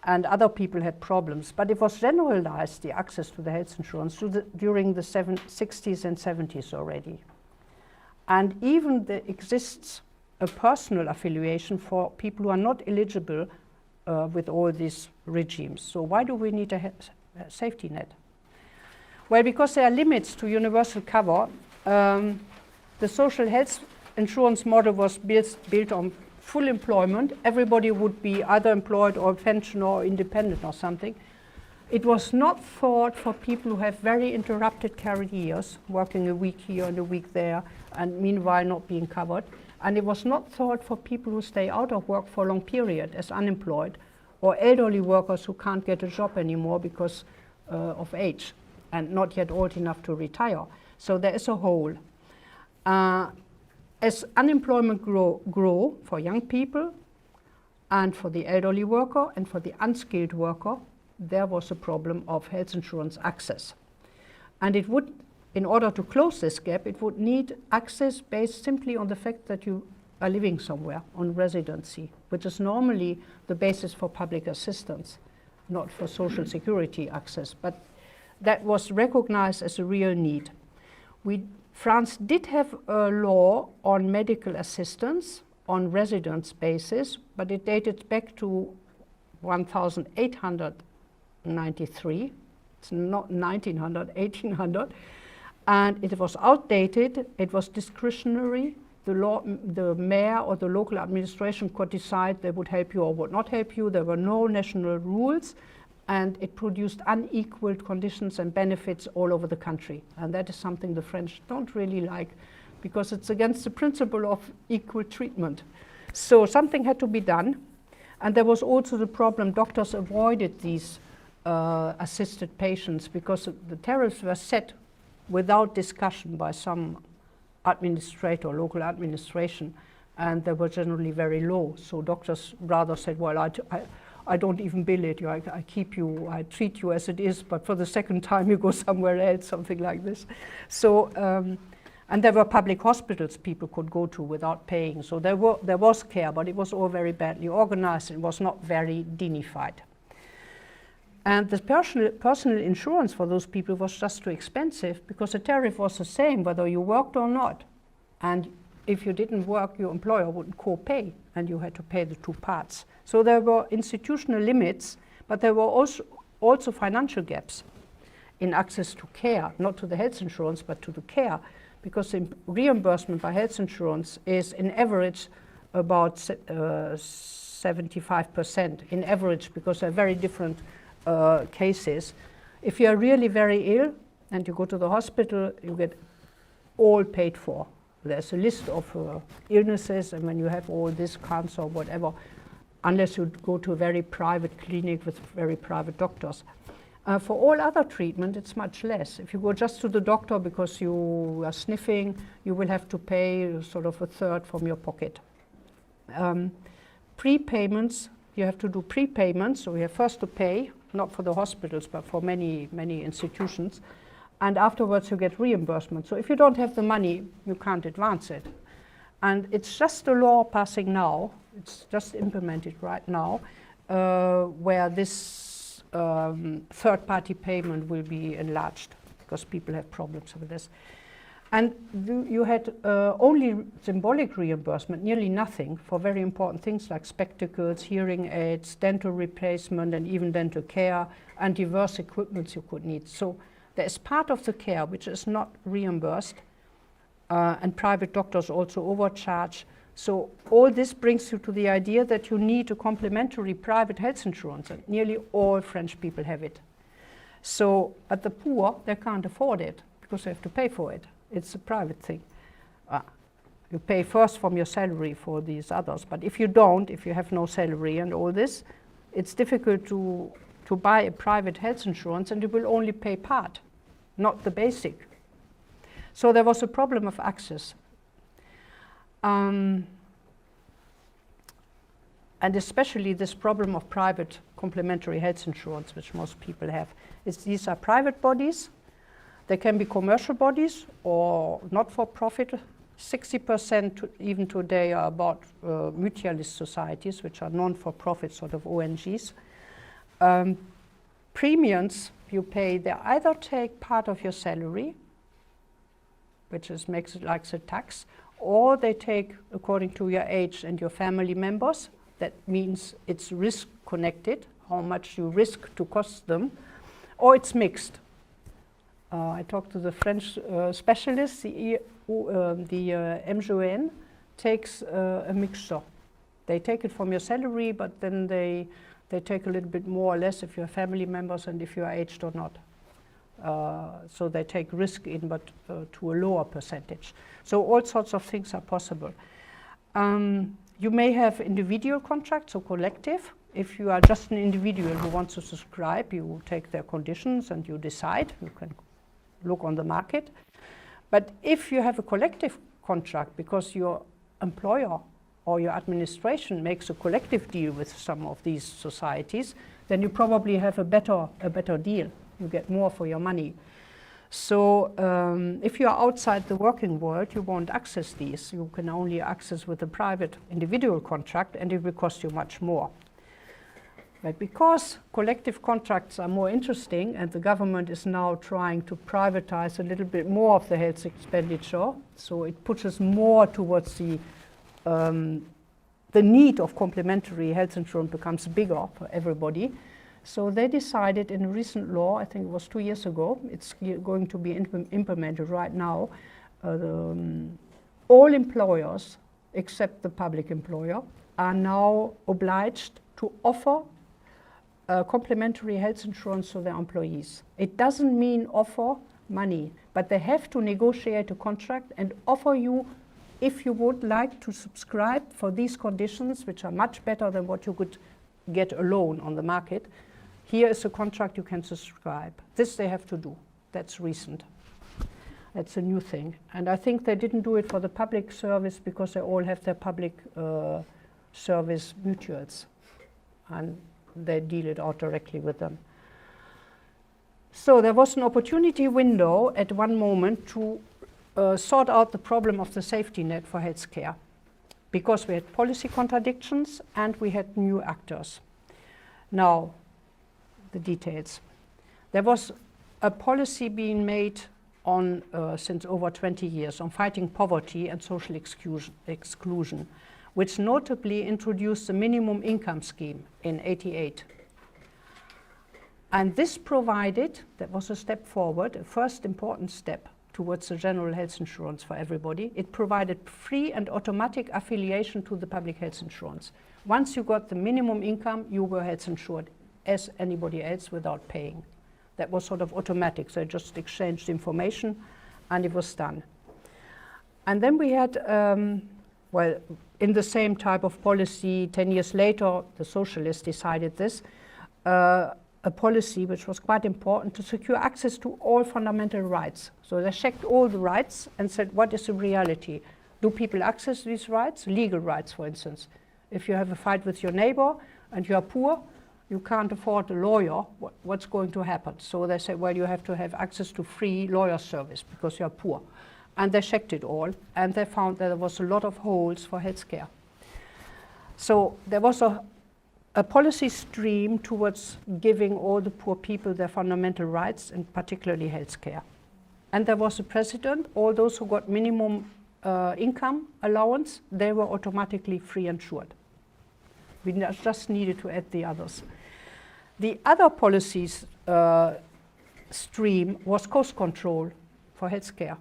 And other people had problems. But it was generalized, the access to the health insurance, during the 60s and 70s already. And even there exists a personal affiliation for people who are not eligible with all these regimes. So why do we need a safety net? Well, because there are limits to universal cover. The social health insurance model was built on full employment. Everybody would be either employed or pensioner or independent or something. It was not thought for people who have very interrupted careers, working a week here and a week there, and meanwhile not being covered. And it was not thought for people who stay out of work for a long period as unemployed, or elderly workers who can't get a job anymore because of age and not yet old enough to retire. So there is a hole. As unemployment grow for young people and for the elderly worker and for the unskilled worker, there was a problem of health insurance access. And it would, in order to close this gap, it would need access based simply on the fact that you are living somewhere, on residency, which is normally the basis for public assistance, not for social security access. But that was recognized as a real need. France did have a law on medical assistance on residence basis, but it dated back to 1893. It's not 1900, 1800. And it was outdated, it was discretionary. The mayor or the local administration could decide they would help you or would not help you. There were no national rules. And it produced unequal conditions and benefits all over the country. And that is something the French don't really like, because it's against the principle of equal treatment. So something had to be done. And there was also the problem, doctors avoided these assisted patients because the tariffs were set without discussion by some administrator, local administration, and they were generally very low. So doctors rather said, well, I don't even bill it. I keep you, I treat you as it is, but for the second time you go somewhere else, something like this. So, and there were public hospitals people could go to without paying. So there was care, but it was all very badly organized. It was not very dignified. And the personal insurance for those people was just too expensive because the tariff was the same whether you worked or not. And if you didn't work, your employer wouldn't co-pay, and you had to pay the two parts. So there were institutional limits, but there were also financial gaps in access to care, not to the health insurance, but to the care, because the reimbursement by health insurance is in average about 75% in average, because they're very different cases. If you are really very ill and you go to the hospital, you get all paid for. There's a list of illnesses, and when you have all this cancer or whatever, unless you go to a very private clinic with very private doctors. For all other treatment, it's much less. If you go just to the doctor because you are sniffing, you will have to pay sort of a third from your pocket. Prepayments, you have to do prepayments, so you have first to pay, not for the hospitals, but for many, many institutions. And afterwards you get reimbursement. So if you don't have the money, you can't advance it. And it's just a law passing now, it's just implemented right now, where this third-party payment will be enlarged, because people have problems with this. And you had only symbolic reimbursement, nearly nothing, for very important things like spectacles, hearing aids, dental replacement, and even dental care, and diverse equipments you could need. So there is part of the care which is not reimbursed, and private doctors also overcharge. So all this brings you to the idea that you need a complementary private health insurance, and nearly all French people have it. So, but the poor, they can't afford it because they have to pay for it. It's a private thing. You pay first from your salary for these others, but if you don't, if you have no salary and all this, it's difficult to buy a private health insurance, and you will only pay part, not the basic. So there was a problem of access. And especially this problem of private complementary health insurance, which most people have. These are private bodies. They can be commercial bodies or not-for-profit. 60% even today are about mutualist societies, which are non-for-profit sort of ONGs. Premiums you pay, they either take part of your salary, which makes it like the tax, or they take according to your age and your family members. That means it's risk connected, how much you risk to cost them, or it's mixed. I talked to the French specialists, the MGON takes a mixture. They take it from your salary, but then they take a little bit more or less if you're family members and if you are aged or not. So they take risk in, but to a lower percentage. So all sorts of things are possible. You may have individual contracts or collective. If you are just an individual who wants to subscribe, you take their conditions and you decide. You can look on the market. But if you have a collective contract because your employer or your administration makes a collective deal with some of these societies, then you probably have a better deal. You get more for your money. So if you are outside the working world, you won't access these. You can only access with a private individual contract, and it will cost you much more. But because collective contracts are more interesting, and the government is now trying to privatize a little bit more of the health expenditure, so it pushes more towards the need of complementary health insurance becomes bigger for everybody. So they decided in a recent law, I think it was 2 years ago, it's going to be implemented right now, all employers, except the public employer, are now obliged to offer complementary health insurance to their employees. It doesn't mean offer money, but they have to negotiate a contract and offer you, if you would like to subscribe for these conditions, which are much better than what you could get alone on the market, here is a contract you can subscribe. This they have to do. That's recent. That's a new thing. And I think they didn't do it for the public service because they all have their public service mutuals. And they deal it out directly with them. So there was an opportunity window at one moment to sort out the problem of the safety net for healthcare, because we had policy contradictions and we had new actors. Now, the details. There was a policy being made on since over 20 years on fighting poverty and social exclusion, which notably introduced the minimum income scheme in '88. And this provided, that was a step forward, a first important step towards the general health insurance for everybody. It provided free and automatic affiliation to the public health insurance. Once you got the minimum income, you were health insured as anybody else without paying. That was sort of automatic, so I just exchanged information and it was done. And then we had, well, in the same type of policy, 10 years later, the socialists decided this, a policy which was quite important to secure access to all fundamental rights. So they checked all the rights and said, what is the reality? Do people access these rights? Legal rights, for instance. If you have a fight with your neighbor and you are poor, you can't afford a lawyer, what's going to happen? So they said, well, you have to have access to free lawyer service because you are poor. And they checked it all, and they found that there was a lot of holes for healthcare. So there was a policy stream towards giving all the poor people their fundamental rights, and particularly healthcare. And there was a precedent. All those who got minimum income allowance, they were automatically free and insured. We just needed to add the others. The other policies stream was cost control for healthcare.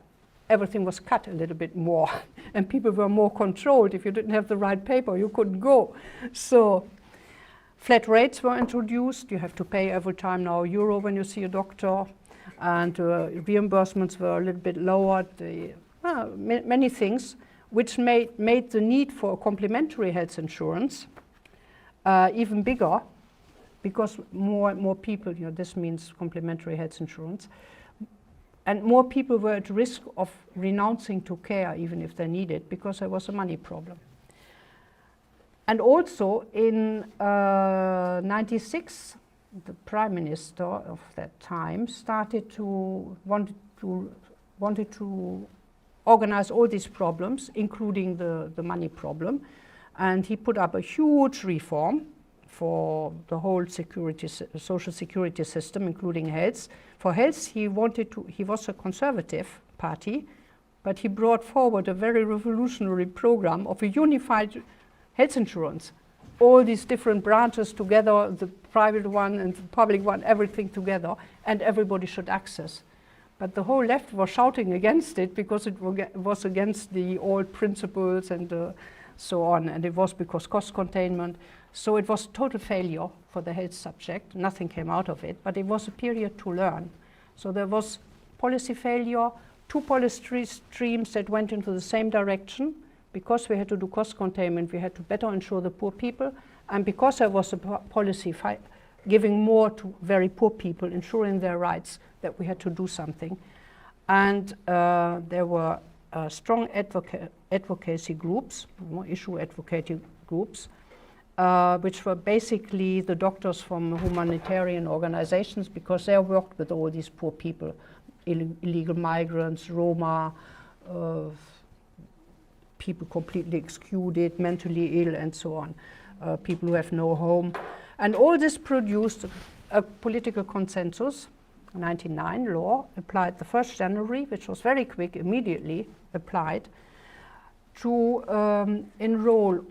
Everything was cut a little bit more, and people were more controlled. If you didn't have the right paper, you couldn't go. So flat rates were introduced. You have to pay every time now euro when you see a doctor, and reimbursements were a little bit lowered. Many things which made the need for complementary health insurance even bigger, because more and more people, this means complementary health insurance, and more people were at risk of renouncing to care even if they needed, because there was a money problem. And also in '96, the prime minister of that time wanted to organize all these problems, including the money problem. And he put up a huge reform for the whole social security system, including health. For health, he was a conservative party, but he brought forward a very revolutionary program of a unified health insurance. All these different branches together, the private one and the public one, everything together, and everybody should access. But the whole left was shouting against it because it was against the old principles and so on, and it was because cost containment. So it was total failure for the health subject. Nothing came out of it, but it was a period to learn. So there was policy failure, two policy streams that went into the same direction. Because we had to do cost containment, we had to better insure the poor people, and because there was a policy giving more to very poor people, ensuring their rights, that we had to do something. And there were strong advocacy groups, issue advocating groups, which were basically the doctors from humanitarian organizations, because they worked with all these poor people, illegal migrants, Roma, people completely excluded, mentally ill, and so on, people who have no home. And all this produced a political consensus. 1999 law applied the 1st January, which was very quick, immediately applied, to enroll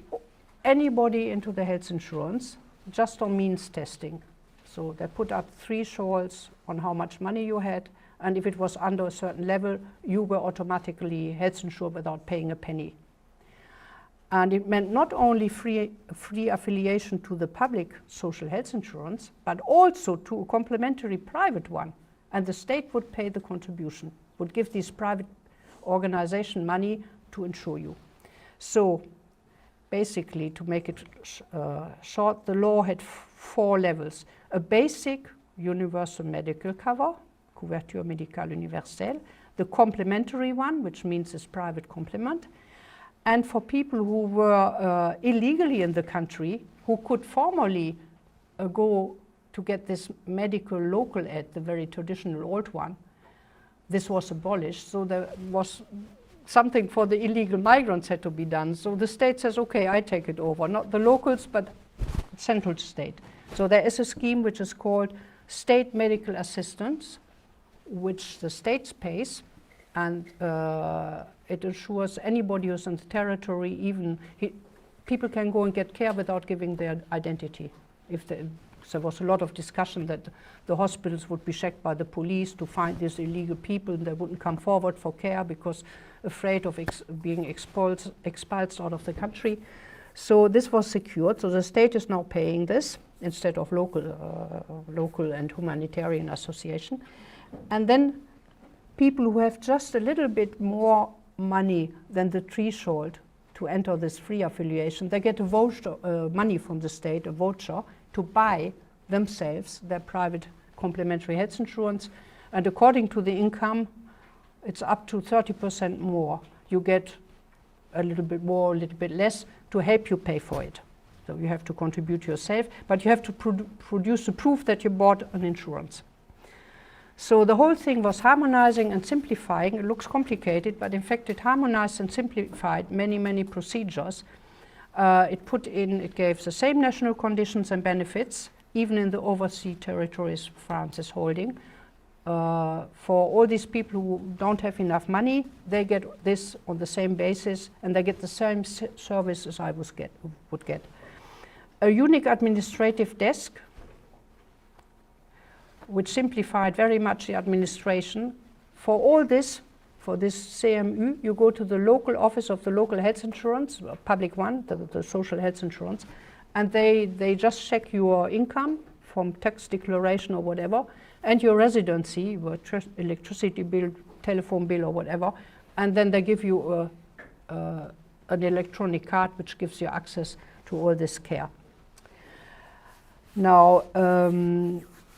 anybody into the health insurance just on means testing. So they put up thresholds on how much money you had, and if it was under a certain level, you were automatically health insured without paying a penny. And it meant not only free affiliation to the public social health insurance, but also to a complementary private one. And the state would pay the contribution, would give these private organization money to insure you. So basically, to make it short, the law had 4 levels. A basic universal medical cover, couverture médicale universelle, the complementary one, which means it's private complement, and for people who were illegally in the country, who could formally go to get this medical local aid, the very traditional old one, this was abolished. So there was something for the illegal migrants had to be done. So the state says, okay, I take it over, not the locals, but central state. So there is a scheme which is called state medical assistance, which the state pays, and it ensures anybody who's in the territory, even people can go and get care without giving their identity. If there was a lot of discussion that the hospitals would be checked by the police to find these illegal people, and they wouldn't come forward for care because afraid of being expelled out of the country. So this was secured. So the state is now paying this instead of local and humanitarian association. And then people who have just a little bit more money than the threshold to enter this free affiliation, they get a voucher, money from the state, a voucher, to buy themselves their private complementary health insurance. And according to the income, it's up to 30% more. You get a little bit more, a little bit less to help you pay for it. So you have to contribute yourself, but you have to produce the proof that you bought an insurance. So the whole thing was harmonizing and simplifying. It looks complicated, but in fact it harmonized and simplified many, many procedures. It gave the same national conditions and benefits, even in the overseas territories France is holding. For all these people who don't have enough money, they get this on the same basis, and they get the same service as I would get. A unique administrative desk, which simplified very much the administration. For all this, for this CMU, you go to the local office of the local health insurance, a public one, the social health insurance, and they just check your income from tax declaration or whatever, and your residency, your electricity bill, telephone bill or whatever, and then they give you an electronic card which gives you access to all this care. Now,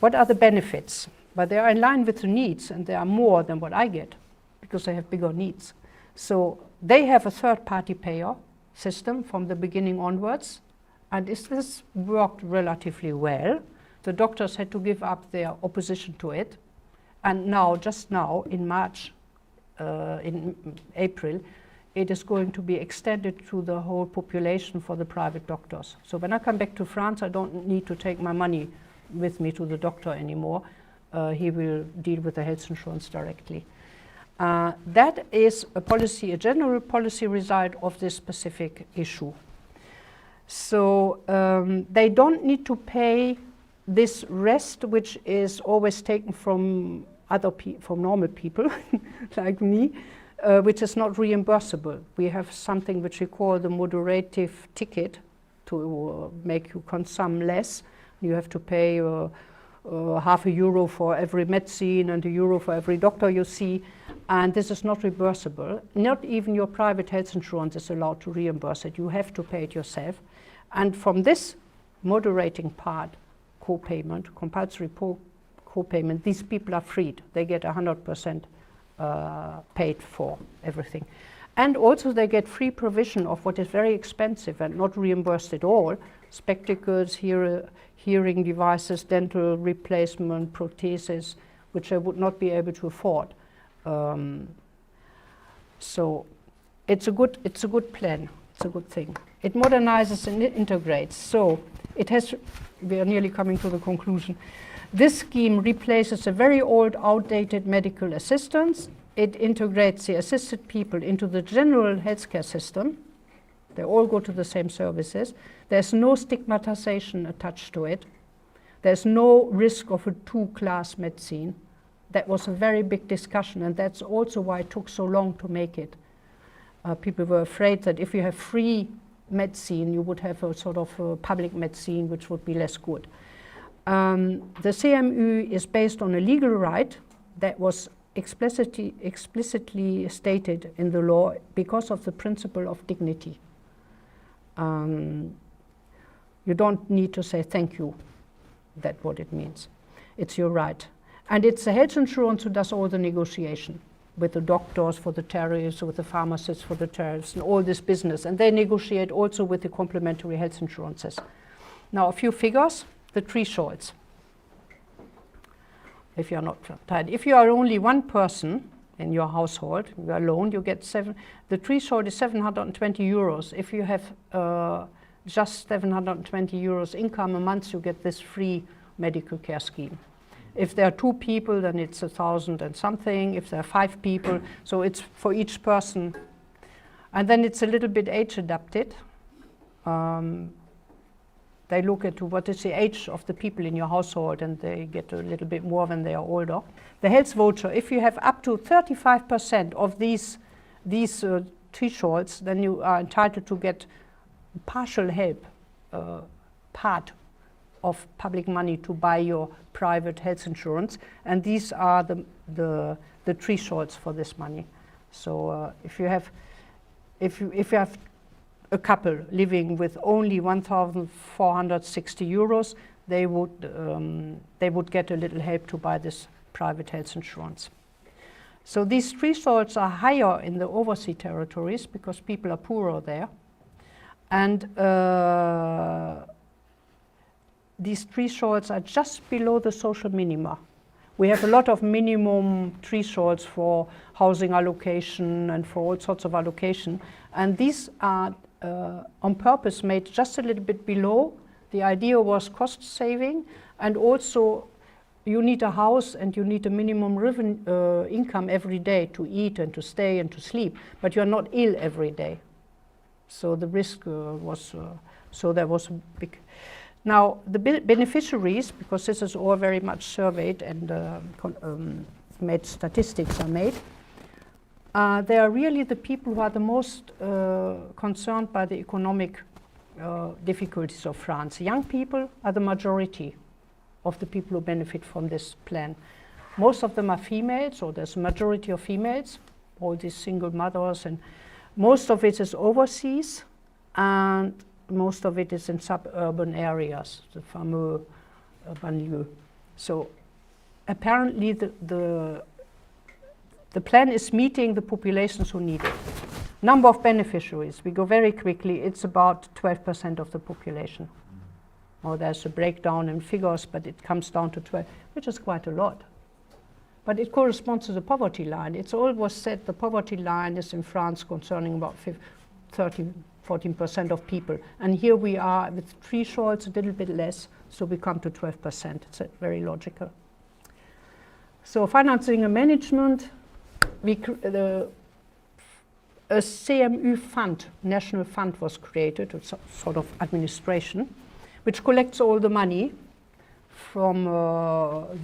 what are the benefits? But they are in line with the needs, and they are more than what I get because they have bigger needs. So they have a third-party payer system from the beginning onwards, and this worked relatively well. The doctors had to give up their opposition to it, and now, just now, in March, in April, it is going to be extended to the whole population for the private doctors. So when I come back to France, I don't need to take my money with me to the doctor anymore. He will deal with the health insurance directly. That is a general policy result of this specific issue. So they don't need to pay this rest, which is always taken from from normal people like me, which is not reimbursable. We have something which we call the moderative ticket to make you consume less. You have to pay €0.50 for every medicine and €1 for every doctor you see, and this is not reimbursable. Not even your private health insurance is allowed to reimburse it. You have to pay it yourself. And from this moderating part, co-payment, compulsory co-payment, these people are freed. They get 100% paid for everything. And also they get free provision of what is very expensive and not reimbursed at all: spectacles, hearing devices, dental replacement, prostheses, which I would not be able to afford. So it's a good plan. It's a good thing. It modernizes and it integrates. So we are nearly coming to the conclusion. This scheme replaces a very old, outdated medical assistance. It integrates the assisted people into the general healthcare system. They all go to the same services. There's no stigmatization attached to it. There's no risk of a two-class medicine. That was a very big discussion, and that's also why it took so long to make it. People were afraid that if you have free medicine, you would have a sort of a public medicine which would be less good. The CMU is based on a legal right that was explicitly stated in the law because of the principle of dignity. You don't need to say thank you. That's what it means. It's your right. And it's the health insurance who does all the negotiation with the doctors for the tariffs, with the pharmacists for the tariffs, and all this business. And they negotiate also with the complementary health insurances. Now, a few figures, the thresholds. If you're not tired. If you are only one person in your household, you are alone, you get the threshold is €720. If you have just €720 income a month, you get this free medical care scheme. If there are 2 people, then it's 1,000 and something. If there are 5 people, so it's for each person. And then it's a little bit age adapted. They look at what is the age of the people in your household, and they get a little bit more when they are older. The health voucher, if you have up to 35% of these thresholds, then you are entitled to get partial help, part of public money to buy your private health insurance, and these are the thresholds for this money. So if you have a couple living with only 1,460 euros, they would get a little help to buy this private health insurance. So these thresholds are higher in the overseas territories because people are poorer there, and these thresholds are just below the social minima. We have a lot of minimum thresholds for housing allocation and for all sorts of allocation, and these are on purpose made just a little bit below. The idea was cost saving, and also you need a house and you need a minimum income every day to eat and to stay and to sleep, but you're not ill every day. So the risk was, so there was a big. Now the beneficiaries, because this is all very much surveyed and made statistics are made, they are really the people who are the most concerned by the economic difficulties of France. Young people are the majority of the people who benefit from this plan. Most of them are females, so there's a majority of females, all these single mothers, and most of it is overseas, and most of it is in suburban areas, the fameux banlieue. So apparently the plan is meeting the populations who need it. Number of beneficiaries, we go very quickly, it's about 12% of the population. Well, there's a breakdown in figures, but it comes down to 12, which is quite a lot. But it corresponds to the poverty line. It's always said the poverty line is in France concerning about 14% of people. And here we are with thresholds a little bit less, so we come to 12%. It's very logical. So financing and management, a CMU fund, national fund was created, a sort of administration, which collects all the money from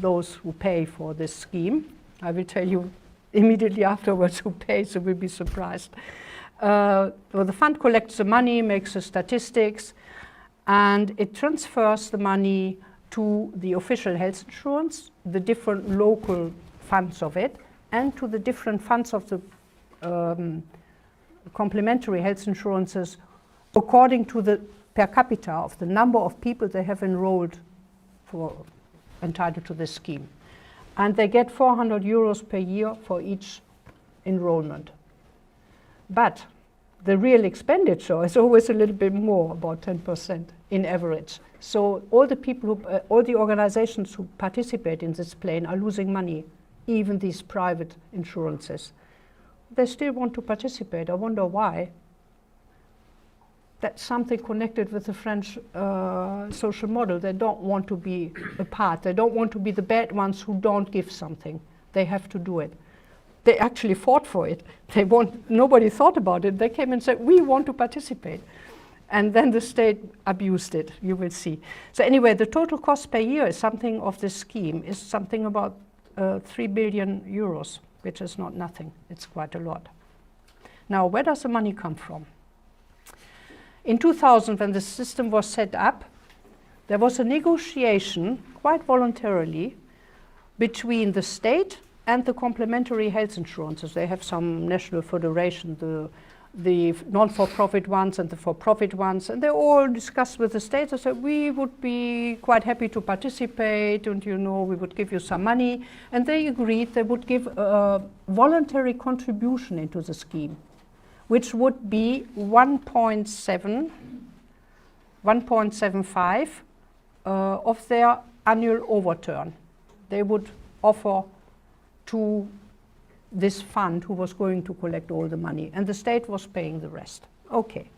those who pay for this scheme. I will tell you immediately afterwards who pays, so we'll be surprised. Well, the fund collects the money, makes the statistics, and it transfers the money to the official health insurance, the different local funds of it, and to the different funds of the complementary health insurances according to the per capita of the number of people they have enrolled for entitled to this scheme. And they get 400 euros per year for each enrollment. But the real expenditure is always a little bit more, about 10% in average. So all the people, all the organizations who participate in this plan are losing money, even these private insurances. They still want to participate. I wonder why. That's something connected with the French social model. They don't want to be a part. They don't want to be the bad ones who don't give something. They have to do it. They actually fought for it. Nobody thought about it. They came and said, we want to participate. And then the state abused it, you will see. So anyway, the total cost per year is something of this scheme is something about 3 billion euros, which is not nothing. It's quite a lot. Now, where does the money come from? In 2000, when the system was set up, there was a negotiation, quite voluntarily, between the state and the complementary health insurances. They have some national federation, the non-for-profit ones and the for-profit ones, and they all discussed with the state. They said, we would be quite happy to participate, and we would give you some money. And they agreed they would give a voluntary contribution into the scheme, which would be 1.75 of their annual overturn. They would offer to this fund who was going to collect all the money, and the state was paying the rest. Okay.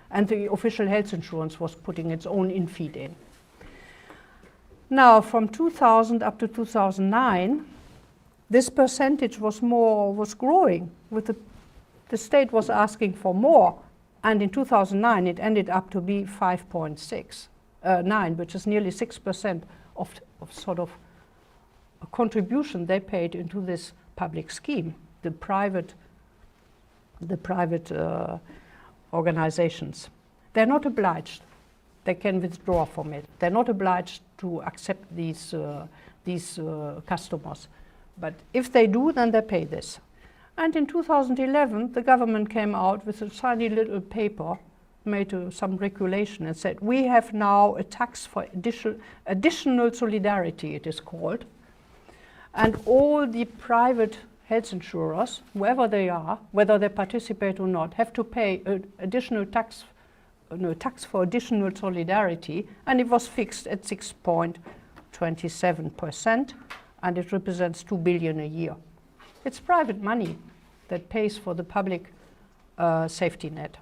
And the official health insurance was putting its own in-feed in. Now, from 2000 up to 2009, this percentage was growing. The state was asking for more, and in 2009 it ended up to be 5.69, which is nearly 6% of sort of a contribution they paid into this public scheme, the private organizations. They're not obliged. They can withdraw from it. They're not obliged to accept these customers. But if they do, then they pay this. And in 2011, the government came out with a tiny little paper, made some regulation, and said, we have now a tax for additional solidarity, it is called. And all the private health insurers, whoever they are, whether they participate or not, have to pay additional tax for additional solidarity, and it was fixed at 6.27%, and it represents 2 billion a year. It's private money that pays for the public safety net.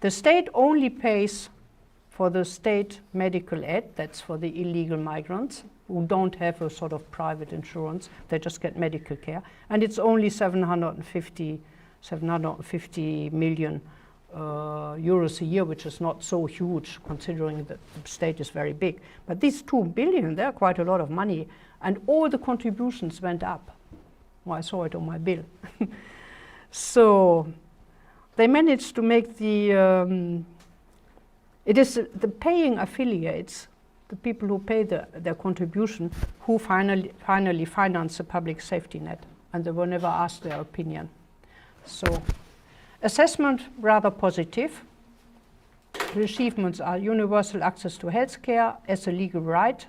The state only pays for the state medical aid, that's for the illegal migrants who don't have a sort of private insurance, they just get medical care, and it's only 750 million euros a year, which is not so huge considering that the state is very big. But these 2 billion, they're quite a lot of money, and all the contributions went up. Well, I saw it on my bill. So they managed to make the paying affiliates, the people who pay their contribution, who finally finance the public safety net, and they were never asked their opinion. So assessment, rather positive. The achievements are universal access to healthcare as a legal right,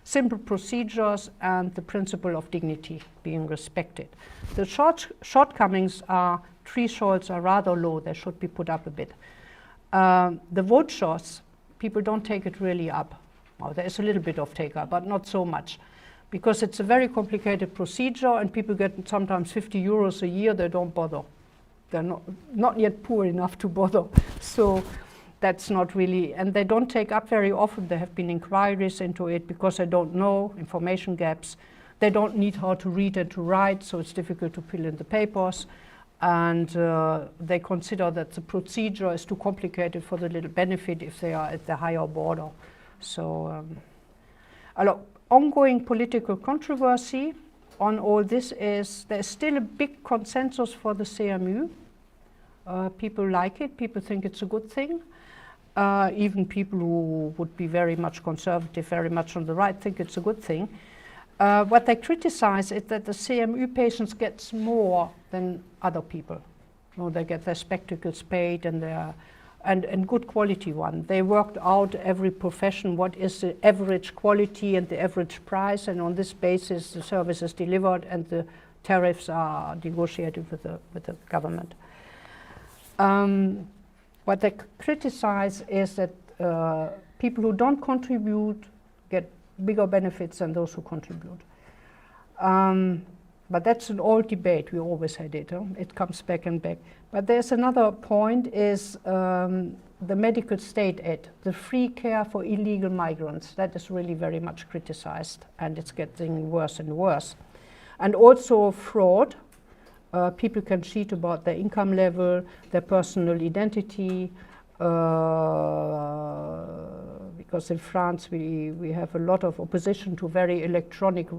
simple procedures, and the principle of dignity being respected. The shortcomings are thresholds are rather low, they should be put up a bit. The vouchers, people don't take it really up. Well, there is a little bit of take up, but not so much, because it's a very complicated procedure and people get sometimes 50 euros a year, they don't bother. They're not yet poor enough to bother. So that's not really, and they don't take up very often. There have been inquiries into it because they don't know, information gaps. They don't need how to read and to write, so it's difficult to fill in the papers. And they consider that the procedure is too complicated for the little benefit if they are at the higher border. So, ongoing political controversy on all this is, there's still a big consensus for the CMU. People like it, people think it's a good thing. Even people who would be very much conservative, very much on the right, think it's a good thing. What they criticize is that the CMU patients get more than other people. You know, they get their spectacles paid and good quality one. They worked out every profession, what is the average quality and the average price, and on this basis the service is delivered and the tariffs are negotiated with the government. What they criticize is that people who don't contribute get bigger benefits than those who contribute. But that's an old debate, we always had it. It comes back and back. But there's another point is the medical state aid, the free care for illegal migrants. That is really very much criticized, and it's getting worse and worse. And also fraud. People can cheat about their income level, their personal identity, because in France we have a lot of opposition to very electronic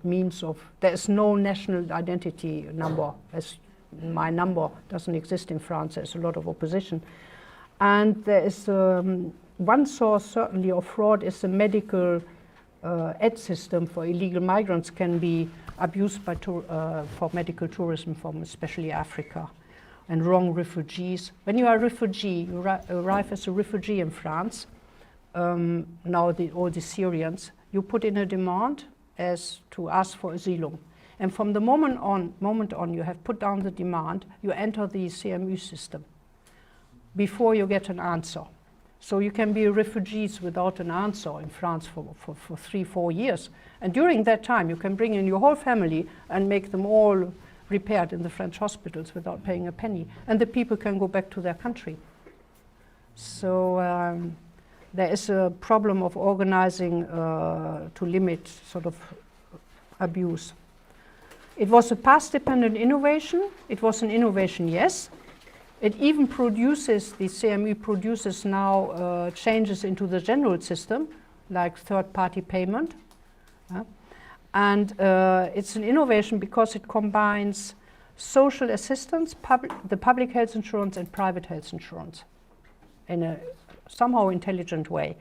means of, there's no national identity number, as my number doesn't exist in France, there's a lot of opposition. And there is one source certainly of fraud is the medical aid system for illegal migrants can be abused by for medical tourism from especially Africa, and wrong refugees. When you are a refugee, you arrive as a refugee in France, now all the Syrians, you put in a demand as to ask for asylum. And from the moment on you have put down the demand, you enter the CMU system before you get an answer. So you can be refugees without an answer in France for 3-4 years. And during that time, you can bring in your whole family and make them all repaired in the French hospitals without paying a penny. And the people can go back to their country. So there is a problem of organizing to limit sort of abuse. It was a path-dependent innovation. It was an innovation, yes. It even produces, the CME produces now changes into the general system, like third-party payment. And it's an innovation because it combines social assistance, the public health insurance and private health insurance in a somehow intelligent way.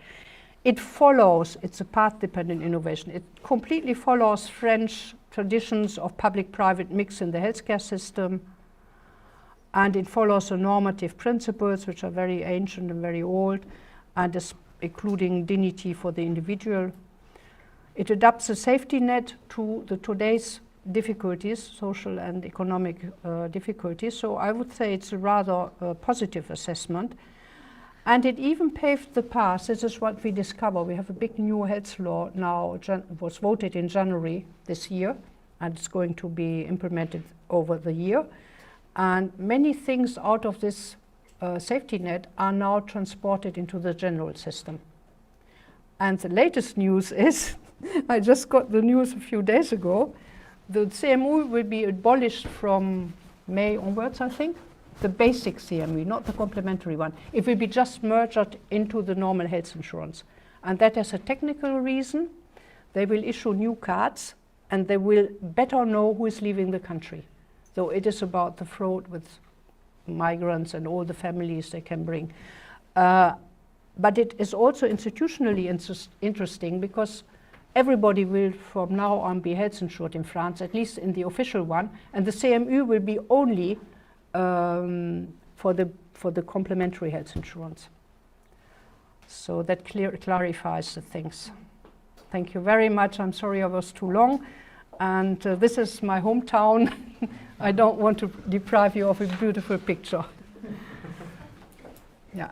It follows, it's a path-dependent innovation. It completely follows French traditions of public-private mix in the healthcare system, and it follows the normative principles, which are very ancient and very old, and is including dignity for the individual. It adapts a safety net to today's difficulties, social and economic difficulties. So I would say it's a rather positive assessment. And it even paved the path. This is what we discover. We have a big new health law now, was voted in January this year, and it's going to be implemented over the year. And many things out of this safety net are now transported into the general system. And the latest news is, I just got the news a few days ago, the CMU will be abolished from May onwards, I think. The basic CME, not the complementary one. It will be just merged into the normal health insurance. And that has a technical reason. They will issue new cards and they will better know who is leaving the country. So it is about the fraud with migrants and all the families they can bring. But it is also institutionally interesting because everybody will from now on be health insured in France, at least in the official one, and the CMU will be only for the complementary health insurance. So that clarifies the things. Thank you very much. I'm sorry I was too long. And this is my hometown. I don't want to deprive you of a beautiful picture. Yeah.